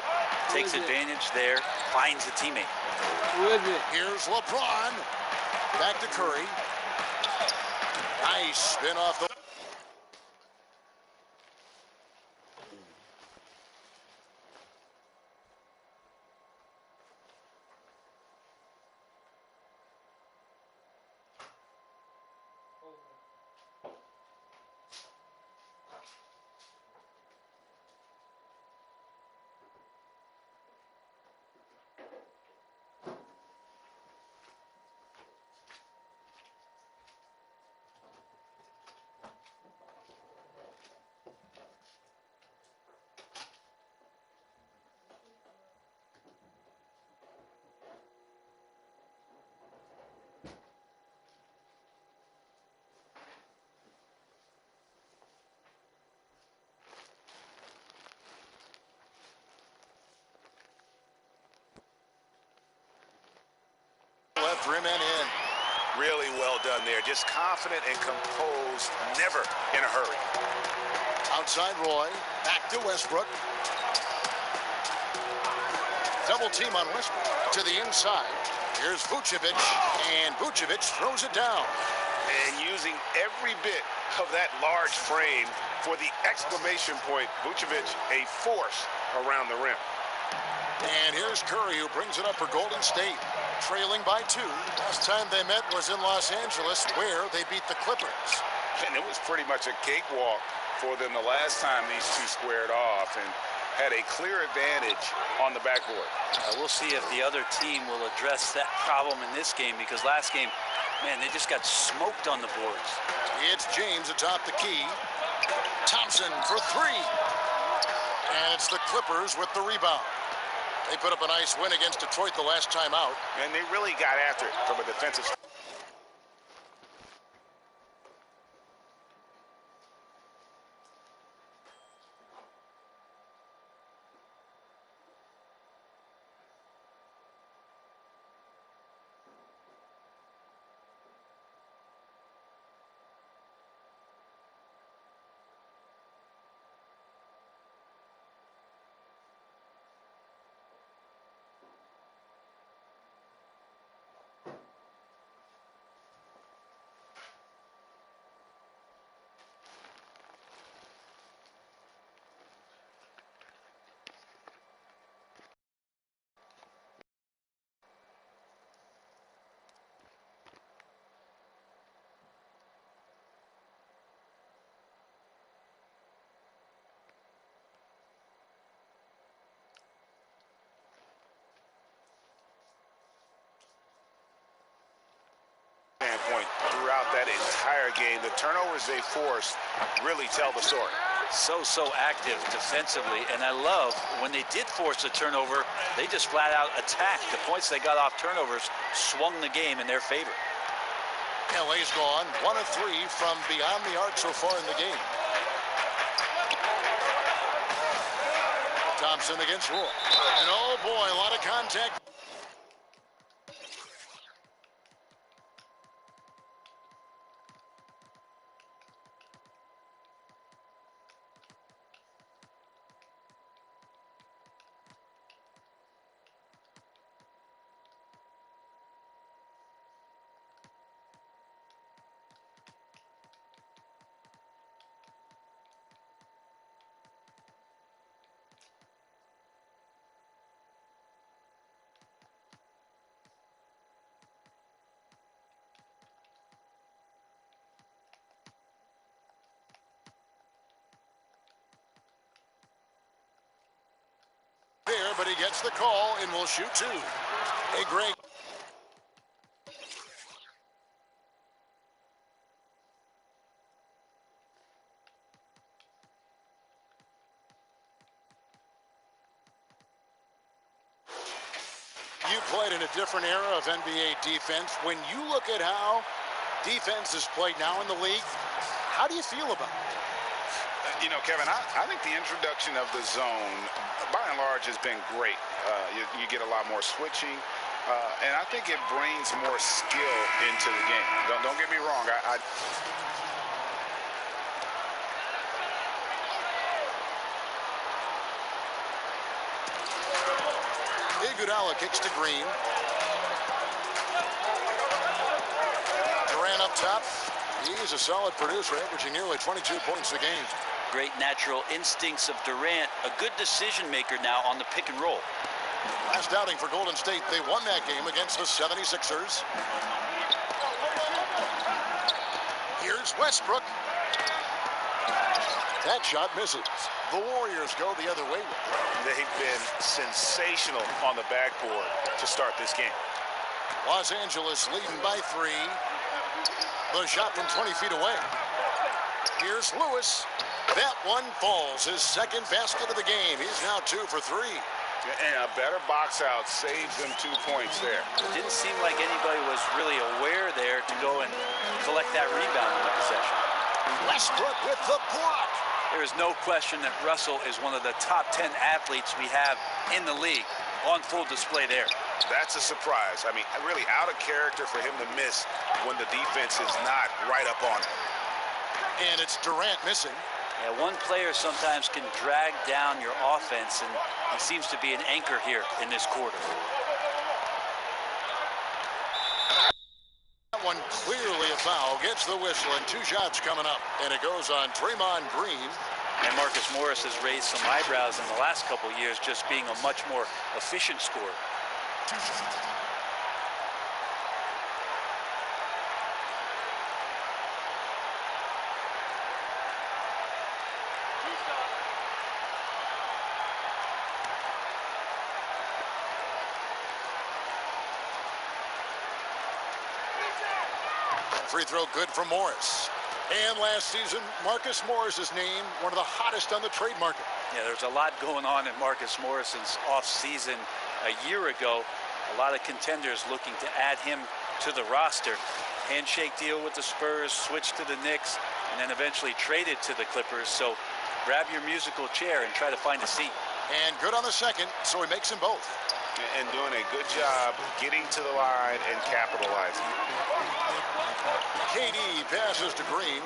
takes advantage there, finds a teammate. Here's LeBron. Back to Curry. Nice spin off the. rim and in. Really well done there. Just confident and composed, never in a hurry. Outside Roy, back to Westbrook. Double team on Westbrook to the inside. Here's Vucevic, and Vucevic throws it down. And using every bit of that large frame for the exclamation point, Vucevic, a force around the rim. And here's Curry, who brings it up for Golden State, trailing by 2. Last time they met was in Los Angeles, where they beat the Clippers. And it was pretty much a cakewalk for them the last time these two squared off and had a clear advantage on the backboard. We'll see if the other team will address that problem in this game, because last game, man, they just got smoked on the boards. It's James atop the key. Thompson for 3. And it's the Clippers with the rebound. They put up a nice win against Detroit the last time out. And they really got after it from a defensive standpoint. Throughout that entire game, the turnovers they forced really tell the story. So active defensively, and I love when they did force a turnover, they just flat out attacked. The points they got off turnovers swung the game in their favor. LA's gone 1 of 3 from beyond the arc so far in the game. Thompson against Roy. And oh boy, a lot of contact. There, but he gets the call and will shoot 2. Hey, Greg. You played in a different era of NBA defense. When you look at how defense is played now in the league, how do you feel about it? You know, Kevin, I think the introduction of the zone, by and large, has been great. You get a lot more switching, and I think it brings more skill into the game. Don't get me wrong. Iguodala kicks to Green. Durant up top. He's a solid producer, averaging nearly 22 points a game. Great natural instincts of Durant. A good decision maker now on the pick and roll. Last outing for Golden State, they won that game against the 76ers. Here's Westbrook. That shot misses. The Warriors go the other way. They've been sensational on the backboard to start this game. Los Angeles leading by 3. The shot from 20 feet away. Here's Lewis. That one falls. His second basket of the game. He's now 2 for 3. And a better box out saves them 2 points there. It didn't seem like anybody was really aware there to go and collect that rebound in the possession. Westbrook with the block. There is no question that Russell is one of the top 10 athletes we have in the league. On full display there. That's a surprise. I mean, really out of character for him to miss when the defense is not right up on him. And it's Durant missing. Yeah, one player sometimes can drag down your offense, and he seems to be an anchor here in this quarter. That one clearly a foul. Gets the whistle, and 2 shots coming up. And it goes on Draymond Green. And Marcus Morris has raised some eyebrows in the last couple of years, just being a much more efficient scorer. Free throw good for Morris. And last season, Marcus Morris is named one of the hottest on the trade market. Yeah, there's a lot going on in Marcus Morris's offseason a year ago. A lot of contenders looking to add him to the roster. Handshake deal with the Spurs, switch to the Knicks, and then eventually traded to the Clippers. So grab your musical chair and try to find a seat. And good on the second, so he makes them both. And doing a good job getting to the line and capitalizing. KD passes to Green.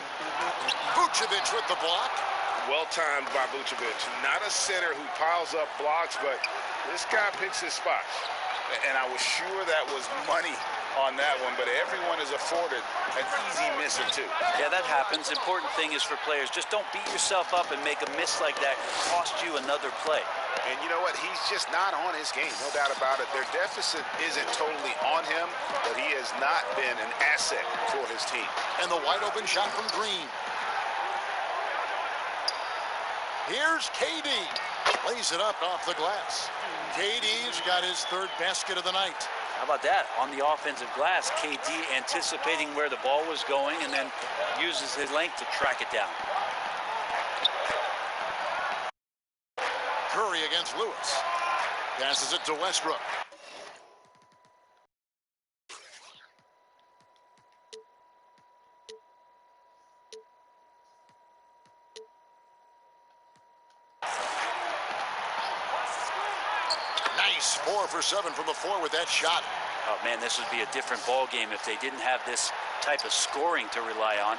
Vucevic with the block. Well-timed by Vucevic. Not a center who piles up blocks, but this guy picks his spots. And I was sure that was money on that one, but everyone is afforded an easy miss or two. Yeah, that happens. Important thing is for players, just don't beat yourself up and make a miss like that cost you another play. And you know what? He's just not on his game, no doubt about it. Their deficit isn't totally on him, but he has not been an asset for his team. And the wide open shot from Green. Here's KD. Lays it up off the glass. KD's got his 3rd basket of the night. How about that? On the offensive glass, KD anticipating where the ball was going and then uses his length to track it down. Curry against Lewis. Passes it to Westbrook. Nice 4 for 7 from the floor with that shot. Oh man, this would be a different ball game if they didn't have this type of scoring to rely on.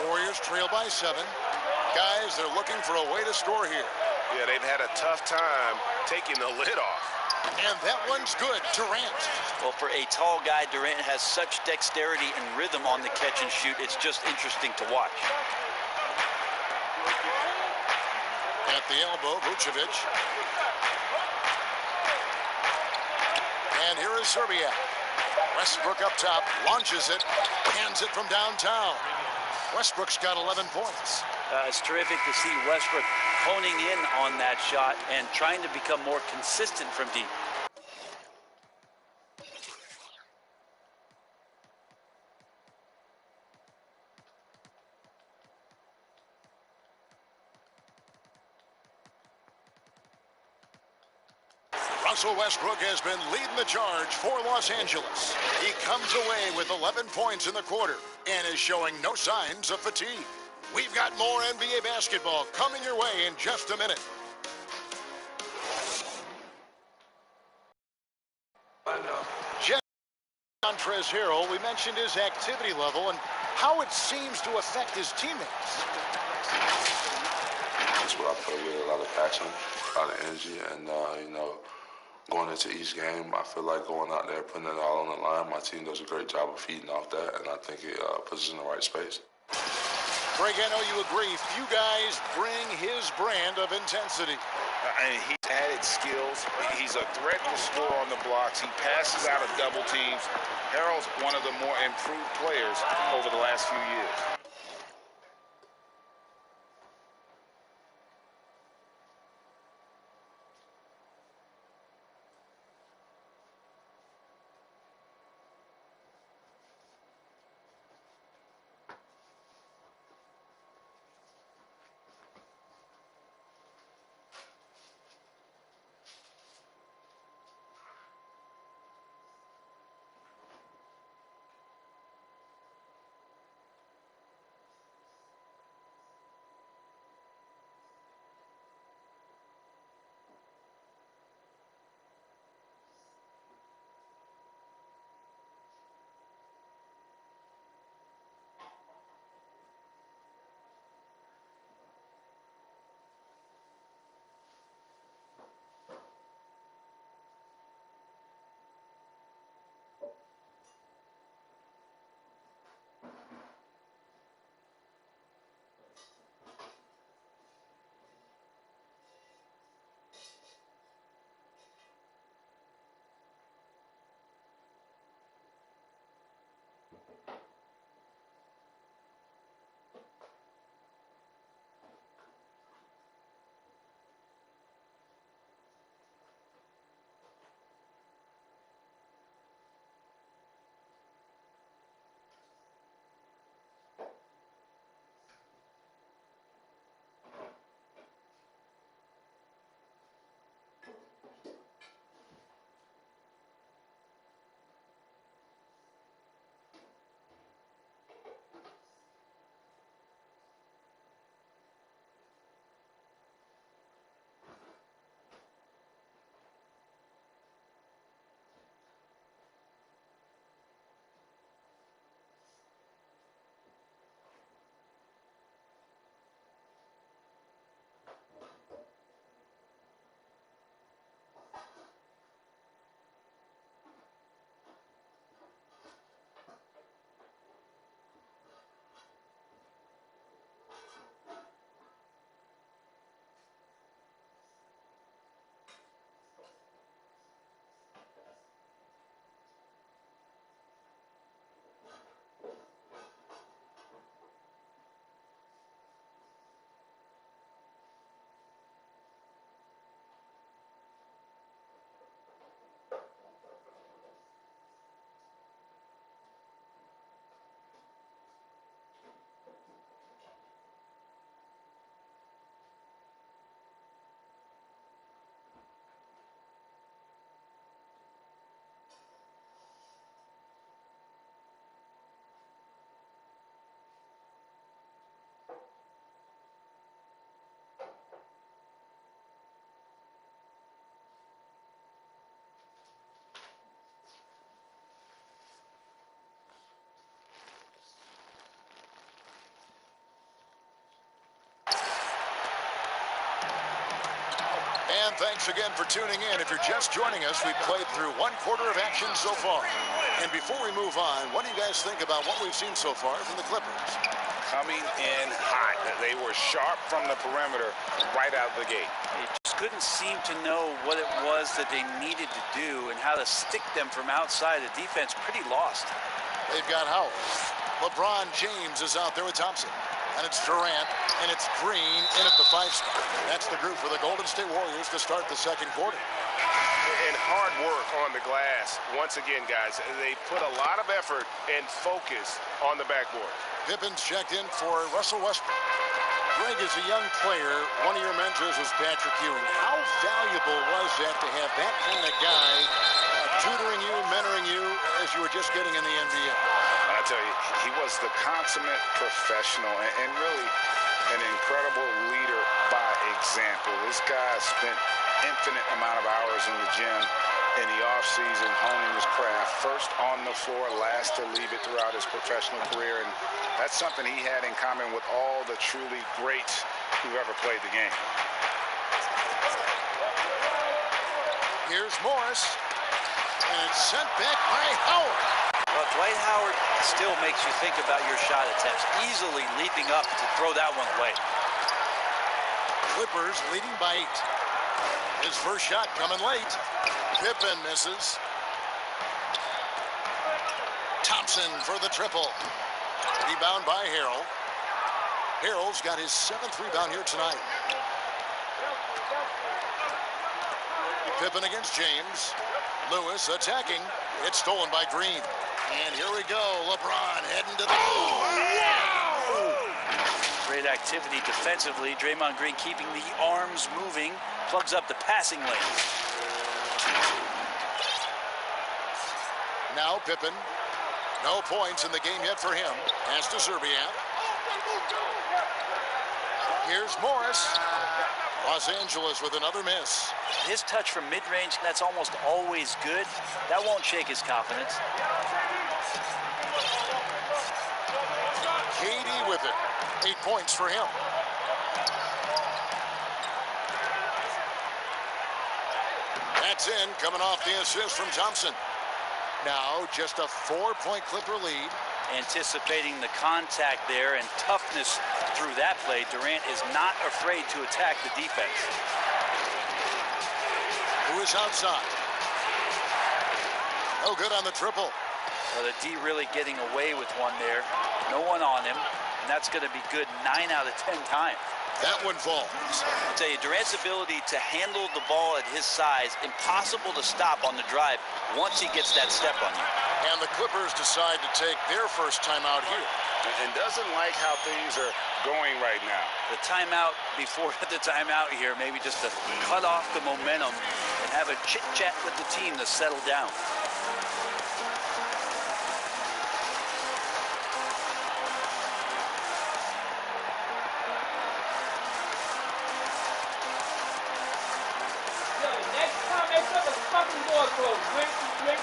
Warriors trail by 7. Guys, they're looking for a way to score here. Yeah, they've had a tough time taking the lid off. And that one's good. Durant. Well, for a tall guy, Durant has such dexterity and rhythm on the catch and shoot. It's just interesting to watch. At the elbow, Vucevic. And here is Serbia. Westbrook up top, launches it, hands it from downtown. Westbrook's got 11 points. It's terrific to see Westbrook honing in on that shot and trying to become more consistent from deep. Russell Westbrook has been leading the charge for Los Angeles. He comes away with 11 points in the quarter and is showing no signs of fatigue. We've got more NBA basketball coming your way in just a minute. Montrezl Harrell, we mentioned his activity level and how it seems to affect his teammates. That's what I play with, a lot of passion, a lot of energy, and, going into each game, I feel like going out there, putting it all on the line. My team does a great job of feeding off that, and I think it puts us in the right space. Greg, I know you agree. Few guys bring his brand of intensity. And he's added skills. He's a threat to score on the blocks. He passes out of double teams. Harrell's one of the more improved players over the last few years. everyone. Thanks again for tuning in. If you're just joining us, we've played through one quarter of action so far. And before we move on, what do you guys think about what we've seen so far from the Clippers? Coming in hot. They were sharp from the perimeter right out of the gate. They just couldn't seem to know what it was that they needed to do and how to stick them from outside. The defense pretty lost. They've got Howard. LeBron James is out there with Thompson. And it's Durant, and it's Green in at the 5 spot. That's the group for the Golden State Warriors to start the second quarter. And hard work on the glass. Once again, guys, they put a lot of effort and focus on the backboard. Pippen's checked in for Russell Westbrook. Greg is a young player. One of your mentors was Patrick Ewing. How valuable was that to have that kind of guy tutoring you, mentoring you as you were just getting in the NBA? I tell you, he was the consummate professional and really an incredible leader by example. This guy spent infinite amount of hours in the gym in the offseason honing his craft. First on the floor, last to leave it throughout his professional career. And that's something he had in common with all the truly greats who've ever played the game. Here's Morris. And it's sent back by Howard. Well, Dwight Howard still makes you think about your shot attempts, easily leaping up to throw that one away. Clippers leading by 8. His first shot coming late. Pippen misses. Thompson for the triple. Rebound by Harrell. Harrell's got his 7th rebound here tonight. Pippen against James. Lewis attacking. It's stolen by Green. And here we go. LeBron heading to the... Wow! Great activity defensively. Draymond Green keeping the arms moving. Plugs up the passing lane. Now Pippen. No points in the game yet for him. Pass to Zerbiak. Here's Morris. Los Angeles with another miss. His touch from mid-range, that's almost always good. That won't shake his confidence. KD with it. 8 points for him. That's in, coming off the assist from Thompson. Now just a 4-point Clipper lead. Anticipating the contact there and toughness through that play, Durant is not afraid to attack the defense. Who is outside? Oh, good on the triple. Well, the D really getting away with one there. No one on him, and that's going to be good 9 out of 10 times. That one falls. I'll tell you, Durant's ability to handle the ball at his size, impossible to stop on the drive once he gets that step on you. And the Clippers decide to take their first timeout here. And doesn't like how things are going right now. The timeout before the timeout here, maybe just to cut off the momentum and have a chit-chat with the team to settle down.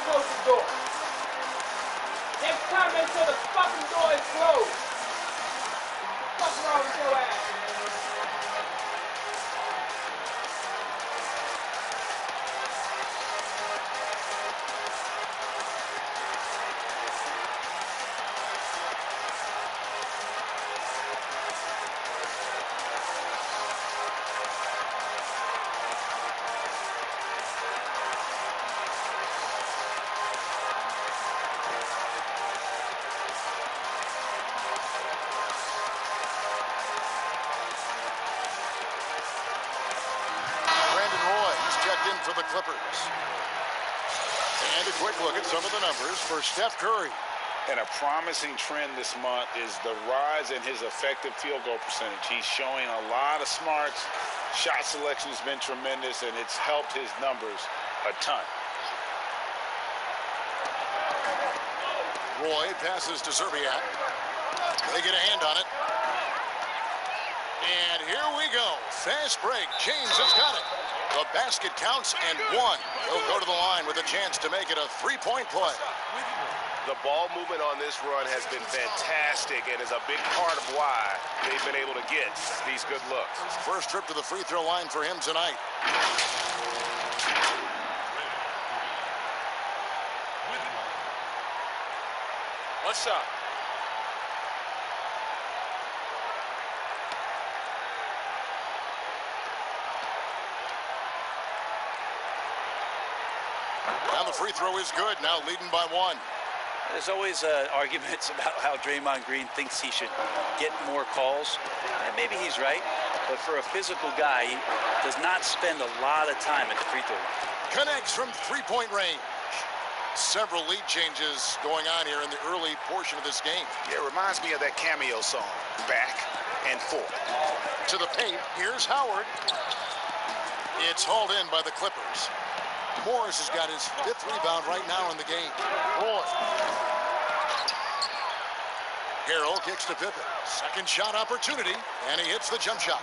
Close the door. Next time, make sure the fucking door is closed. What's wrong with your ass? For the Clippers. And a quick look at some of the numbers for Steph Curry. And a promising trend this month is the rise in his effective field goal percentage. He's showing a lot of smarts. Shot selection has been tremendous, and it's helped his numbers a ton. Roy passes to Zerbiak. They get a hand on it. And here we go. Fast break. James has got it. The basket counts and 1. He'll go to the line with a chance to make it a 3-point play. The ball movement on this run has been fantastic and is a big part of why they've been able to get these good looks. First trip to the free throw line for him tonight. One shot. And the free throw is good, now leading by 1. There's always arguments about how Draymond Green thinks he should get more calls, and maybe he's right, but for a physical guy, he does not spend a lot of time at the free throw line. Connects from three-point range. Several lead changes going on here in the early portion of this game. Yeah, it reminds me of that Cameo song, Back and Forth. To the paint, here's Howard. It's hauled in by the Clippers. Morris has got his 5th rebound right now in the game. Roy. Harrell kicks to Pippen. Second shot opportunity, and he hits the jump shot.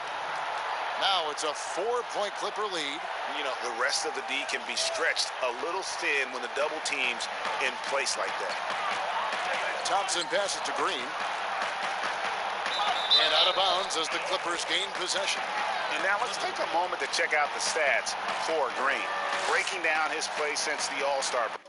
Now it's a 4-point Clipper lead. You know, the rest of the D can be stretched a little thin when the double team's in place like that. Thompson passes to Green. And out of bounds as the Clippers gain possession. And now let's take a moment to check out the stats for Green. Breaking down his play since the All-Star break.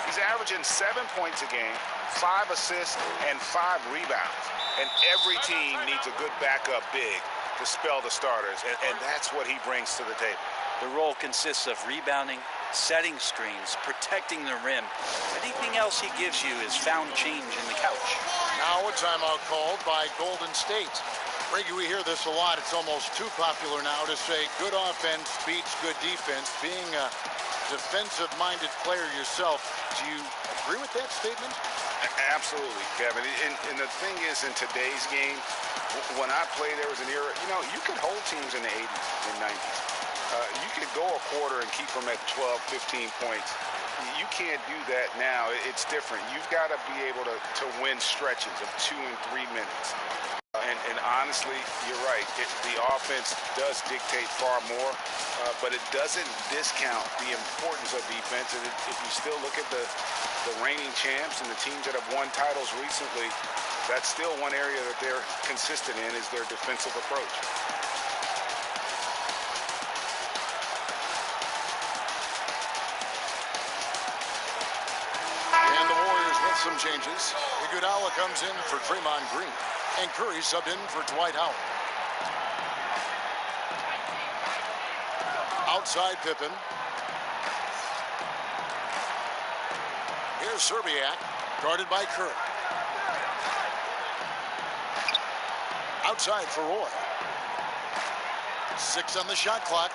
He's averaging 7 points a game, 5 assists, and 5 rebounds. And every team needs a good backup big to spell the starters, and that's what he brings to the table. The role consists of rebounding, setting screens, protecting the rim. Anything else he gives you is found change in the couch. Now a timeout called by Golden State. Reggie, we hear this a lot. It's almost too popular now to say good offense beats good defense. Being a defensive-minded player yourself, do you agree with that statement? Absolutely, Kevin. And the thing is, in today's game, when I played, there was an era, you know, you could hold teams in the 80s and 90s. You could go a quarter and keep them at 12, 15 points. You can't do that now. It's different. You've got to be able to win stretches of 2 and 3 minutes. And honestly, you're right. The offense does dictate far more, but it doesn't discount the importance of defense. And if you still look at the reigning champs and the teams that have won titles recently, that's still one area that they're consistent in is their defensive approach. And the Warriors with some changes. Iguodala comes in for Draymond Green. And Curry subbed in for Dwight Howard. Outside Pippen. Here's Serbiak, guarded by Curry. Outside for Roy. 6 on the shot clock.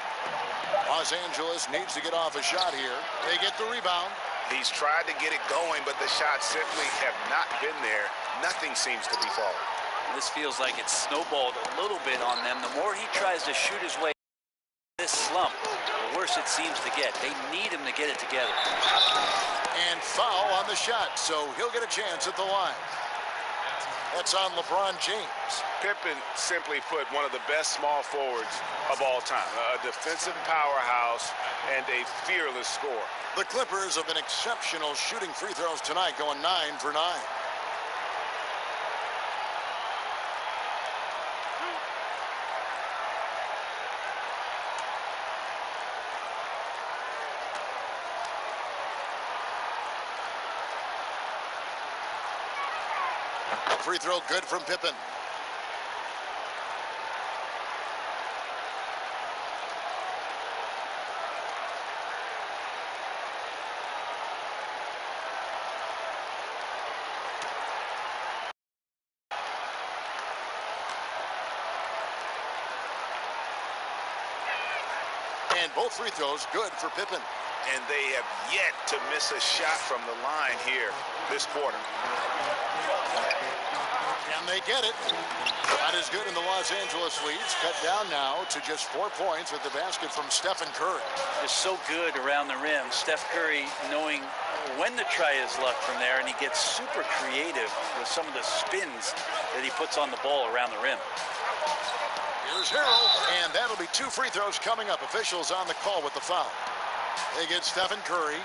Los Angeles needs to get off a shot here. They get the rebound. He's tried to get it going, but the shots simply have not been there. Nothing seems to be falling. This feels like it's snowballed a little bit on them. The more he tries to shoot his way this slump, the worse it seems to get. They need him to get it together. And foul on the shot, so he'll get a chance at the line. That's on LeBron James. Pippen, simply put, one of the best small forwards of all time. A defensive powerhouse and a fearless scorer. The Clippers have been exceptional shooting free throws tonight, going 9 for 9. Free throw good from Pippen. And both free throws good for Pippen. And they have yet to miss a shot from the line here. this quarter. And they get it. Not as good in the Los Angeles leads. Cut down now to just 4 points with the basket from Stephen Curry. Is so good around the rim. Steph Curry knowing when to try his luck from there, and he gets super creative with some of the spins that he puts on the ball around the rim. Here's Harrell, and that'll be 2 free throws coming up. Officials on the call with the foul. They get Stephen Curry.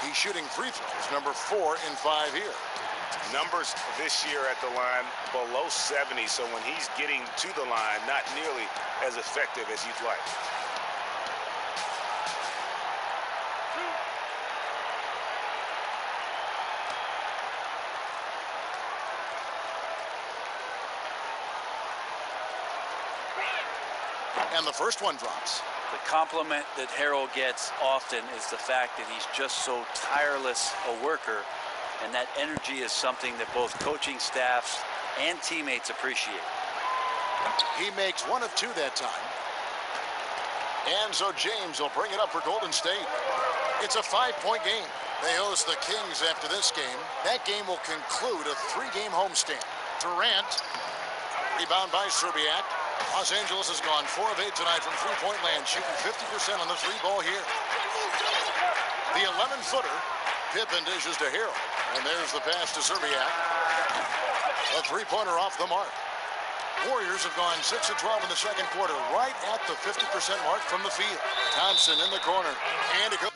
He's shooting free throws, number 4 in 5 here. Numbers this year at the line below 70, so when he's getting to the line, not nearly as effective as you'd like. And the first one drops. The compliment that Harrell gets often is the fact that he's just so tireless a worker, and that energy is something that both coaching staffs and teammates appreciate. He makes 1 of 2 that time. And so James will bring it up for Golden State. It's a 5-point game. They host the Kings after this game. That game will conclude a 3-game homestand. Durant, rebound by Serbiak. Los Angeles has gone 4 of 8 tonight from three-point land, shooting 50% on the 3-ball here. The 11-footer, Pippen dishes to Harrell. And there's the pass to Serbiak. A 3-pointer off the mark. Warriors have gone 6 of 12 in the second quarter, right at the 50% mark from the field. Thompson in the corner. And it goes.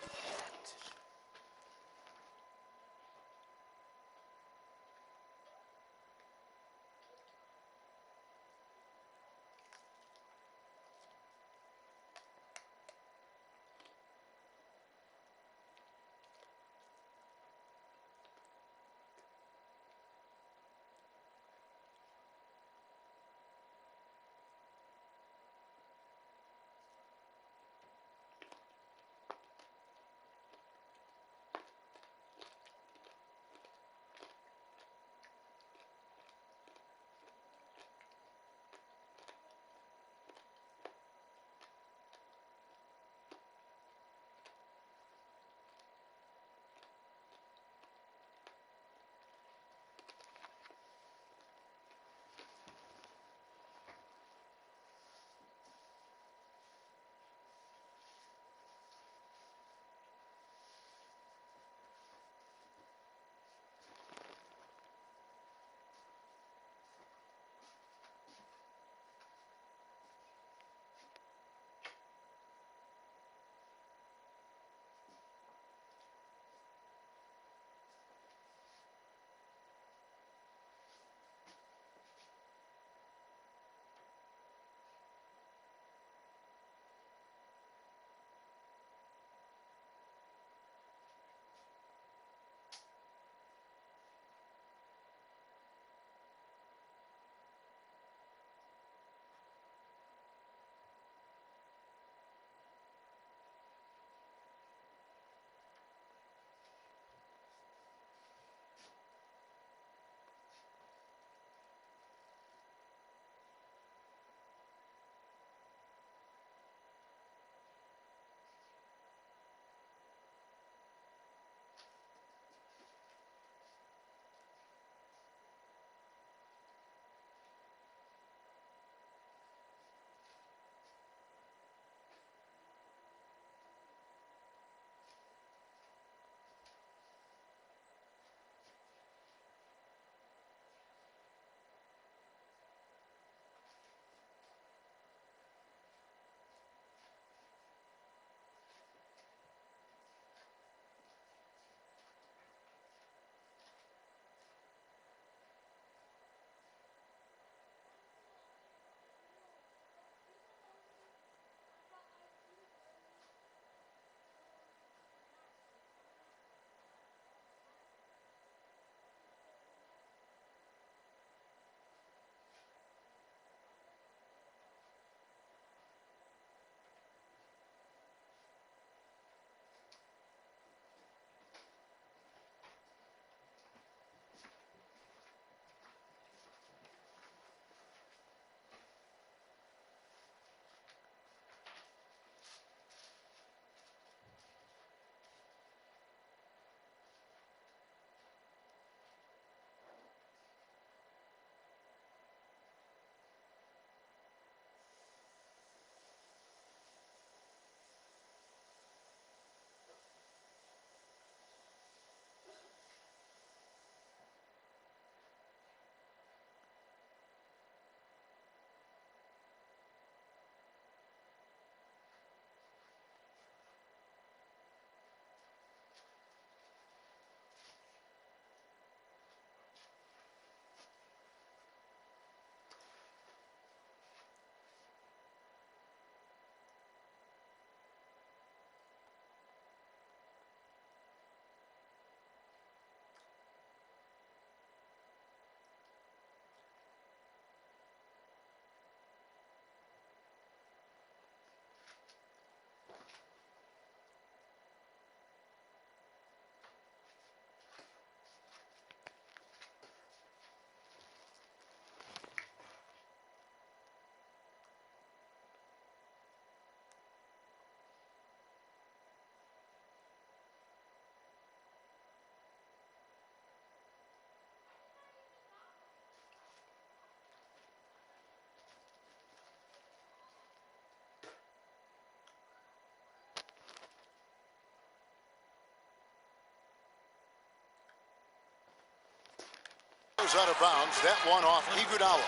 goes out of bounds. That one off Iguodala.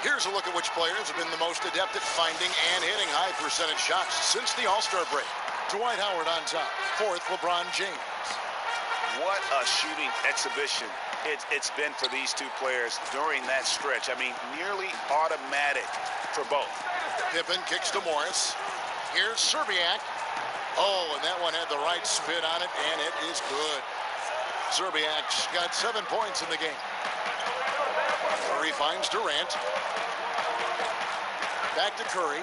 Here's a look at which players have been the most adept at finding and hitting high percentage shots since the All-Star break. Dwight Howard on top. Fourth, LeBron James. What a shooting exhibition it's been for these two players during that stretch. I mean, nearly automatic for both. Pippen kicks to Morris. Here's Serbiak. Oh, and that one had the right spin on it, and it is good. Serbiak's got 7 points in the game. Curry finds Durant. Back to Curry.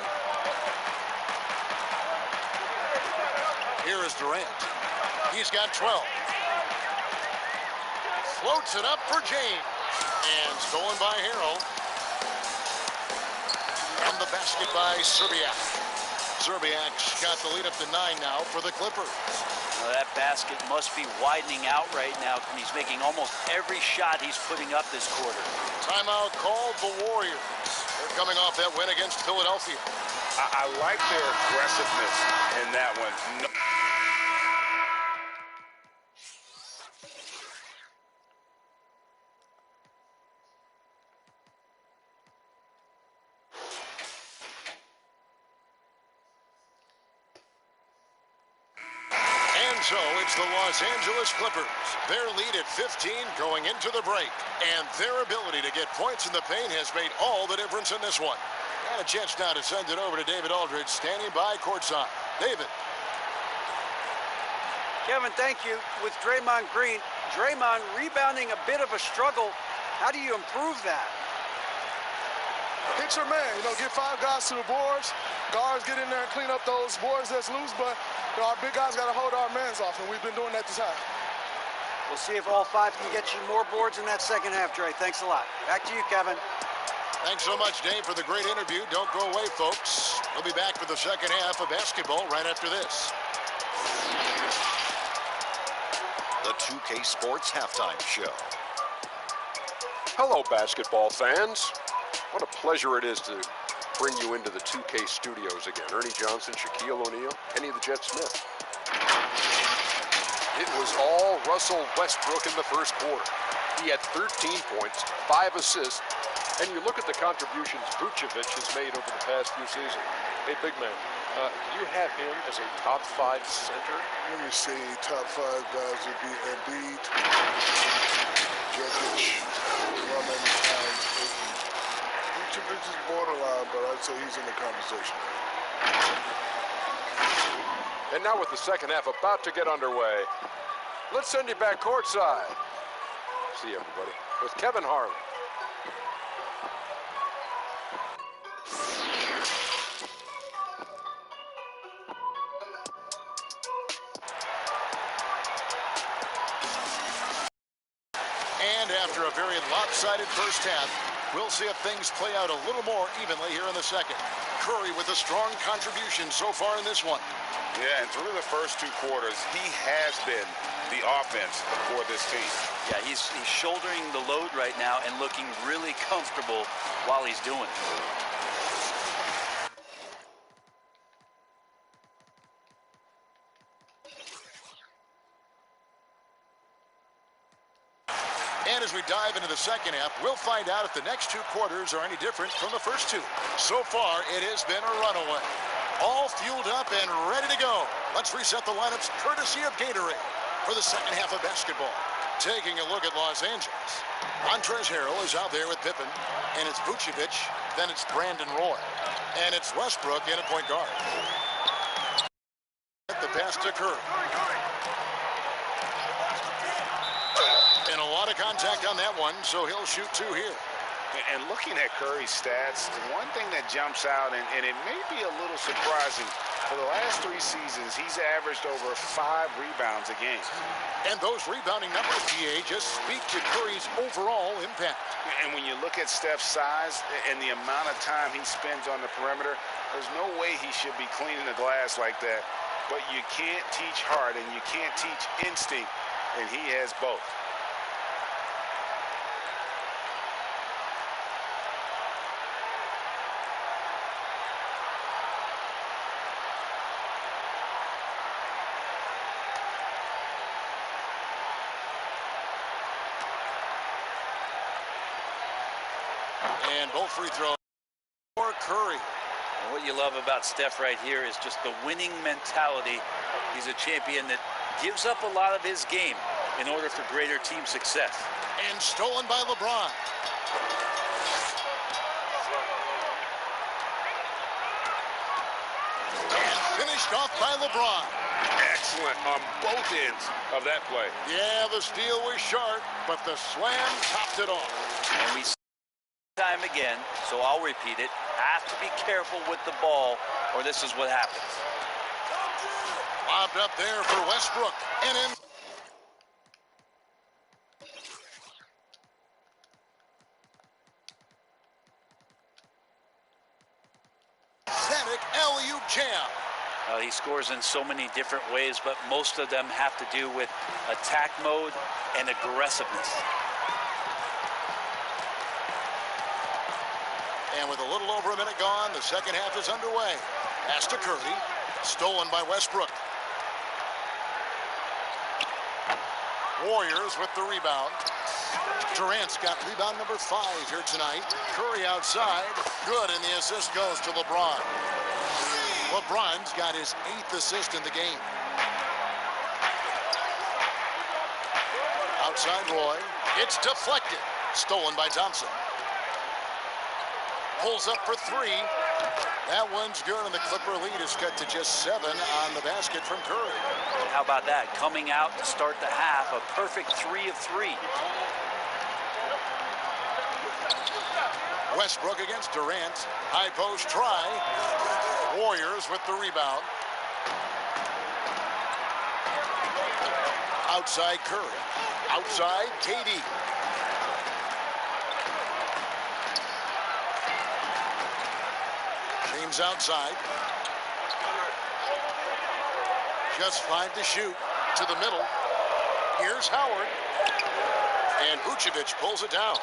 Here is Durant. He's got 12. Floats it up for James. And stolen by Harrell. And the basket by Serbiak. Serbiak's got the lead up to 9 now for the Clippers. Well, that basket must be widening out right now. He's making almost every shot he's putting up this quarter. Timeout called the Warriors. They're coming off that win against Philadelphia. I like their aggressiveness in that one. No. So it's the Los Angeles Clippers. Their lead at 15 going into the break. And their ability to get points in the paint has made all the difference in this one. And a chance now to send it over to David Aldridge, standing by courtside. David. Kevin, thank you. With Draymond Green, Draymond rebounding a bit of a struggle. How do you improve that? Hit your man, get 5 guys to the boards. Guards get in there and clean up those boards that's loose, but our big guys got to hold our mans off, and we've been doing that this half. We'll see if all 5 can get you more boards in that second half, Dre. Thanks a lot. Back to you, Kevin. Thanks so much, Dave, for the great interview. Don't go away, folks. We'll be back for the second half of basketball right after this. The 2K Sports Halftime Show. Hello, basketball fans. What a pleasure it is to bring you into the 2K studios again. Ernie Johnson, Shaquille O'Neal, Kenny the Jet Smith. It was all Russell Westbrook in the first quarter. He had 13 points, 5 assists, and you look at the contributions Vucevic has made over the past few seasons. Hey, big man, do you have him as a top 5 center? Let me see, top 5 guys would be Embiid, Jokic, Drummond, and Ayton. Vucevic is borderline, but I'd say he's in the conversation. And now with the second half about to get underway, let's send you back courtside. See you, everybody, with Kevin Harlan. And after a very lopsided first half, we'll see if things play out a little more evenly here in the second. Curry with a strong contribution so far in this one. Yeah, and through the first 2 quarters, he has been the offense for this team. Yeah, he's shouldering the load right now and looking really comfortable while he's doing it. And as we dive into the second half, we'll find out if the next 2 quarters are any different from the first 2. So far, it has been a runaway. All fueled up and ready to go. Let's reset the lineups courtesy of Gatorade for the second half of basketball. Taking a look at Los Angeles. Montrezl Harrell is out there with Pippen, and it's Vucevic, then it's Brandon Roy, and it's Westbrook in a point guard. The pass to Curry. And a lot of contact on that one, so he'll shoot 2 here. And looking at Curry's stats, one thing that jumps out, and it may be a little surprising, for the last 3 seasons, he's averaged over 5 rebounds a game. And those rebounding numbers, PA, just speak to Curry's overall impact. And when you look at Steph's size and the amount of time he spends on the perimeter, there's no way he should be cleaning the glass like that. But you can't teach heart and you can't teach instinct, and he has both. And both free throws for Curry. And what you love about Steph right here is just the winning mentality. He's a champion that gives up a lot of his game in order for greater team success. And stolen by LeBron. And finished off by LeBron. Excellent on both ends of that play. Yeah, the steal was sharp, but the slam topped it off. And we see time again, so I'll repeat it. Have to be careful with the ball, or this is what happens. Lobbed up there for Westbrook. And in. Pathetic alley-oop jam. He scores in so many different ways, but most of them have to do with attack mode and aggressiveness. And with a little over a minute gone, the second half is underway. Pass to Curry. Stolen by Westbrook. Warriors with the rebound. Durant's got rebound number 5 here tonight. Curry outside. Good, and the assist goes to LeBron. LeBron's got his 8th assist in the game. Outside Roy. It's deflected. Stolen by Thompson. Pulls up for 3. That one's good, and the Clipper lead is cut to just 7 on the basket from Curry. How about that? Coming out to start the half, a perfect 3 of 3. Westbrook against Durant. High post try. Warriors with the rebound. Outside Curry. Outside KD. James outside. Just 5 to shoot. To the middle. Here's Howard. And Vucevic pulls it down.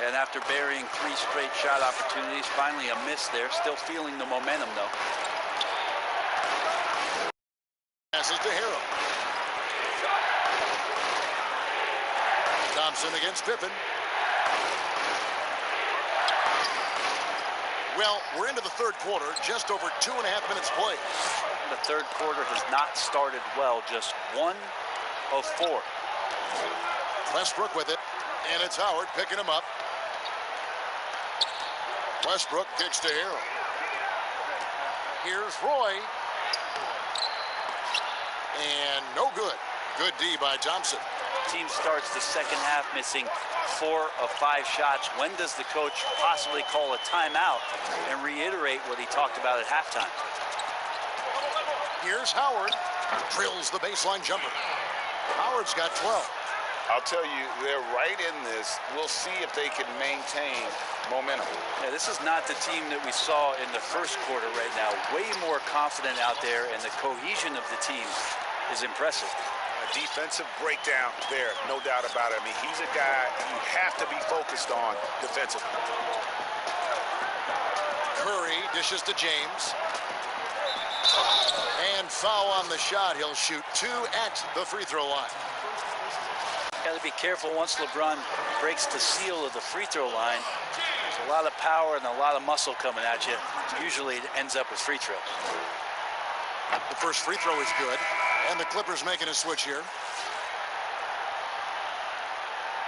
And after burying 3 straight shot opportunities, finally a miss there. Still feeling the momentum, though. Passes to Harrell. Thompson against Pippen. Well, we're into the third quarter, just over 2.5 minutes played. The third quarter has not started well, just 1 of 4. Westbrook with it, and it's Howard picking him up. Westbrook kicks to Harrell. Here's Roy. And no good. Good D by Thompson. Team starts the second half missing 4 of 5 shots. When does the coach possibly call a timeout and reiterate what he talked about at halftime? Here's Howard. Drills the baseline jumper. Howard's got 12. I'll tell you, they're right in this. We'll see if they can maintain momentum. Yeah, this is not the team that we saw in the first quarter right now. Way more confident out there, and the cohesion of the team is impressive. A defensive breakdown there, no doubt about it. I mean, he's a guy you have to be focused on defensively. Curry dishes to James. And foul on the shot. He'll shoot 2 at the free throw line. Got to be careful once LeBron breaks the seal of the free throw line. There's a lot of power and a lot of muscle coming at you. Usually it ends up with free throws. The first free throw is good. And the Clippers making a switch here.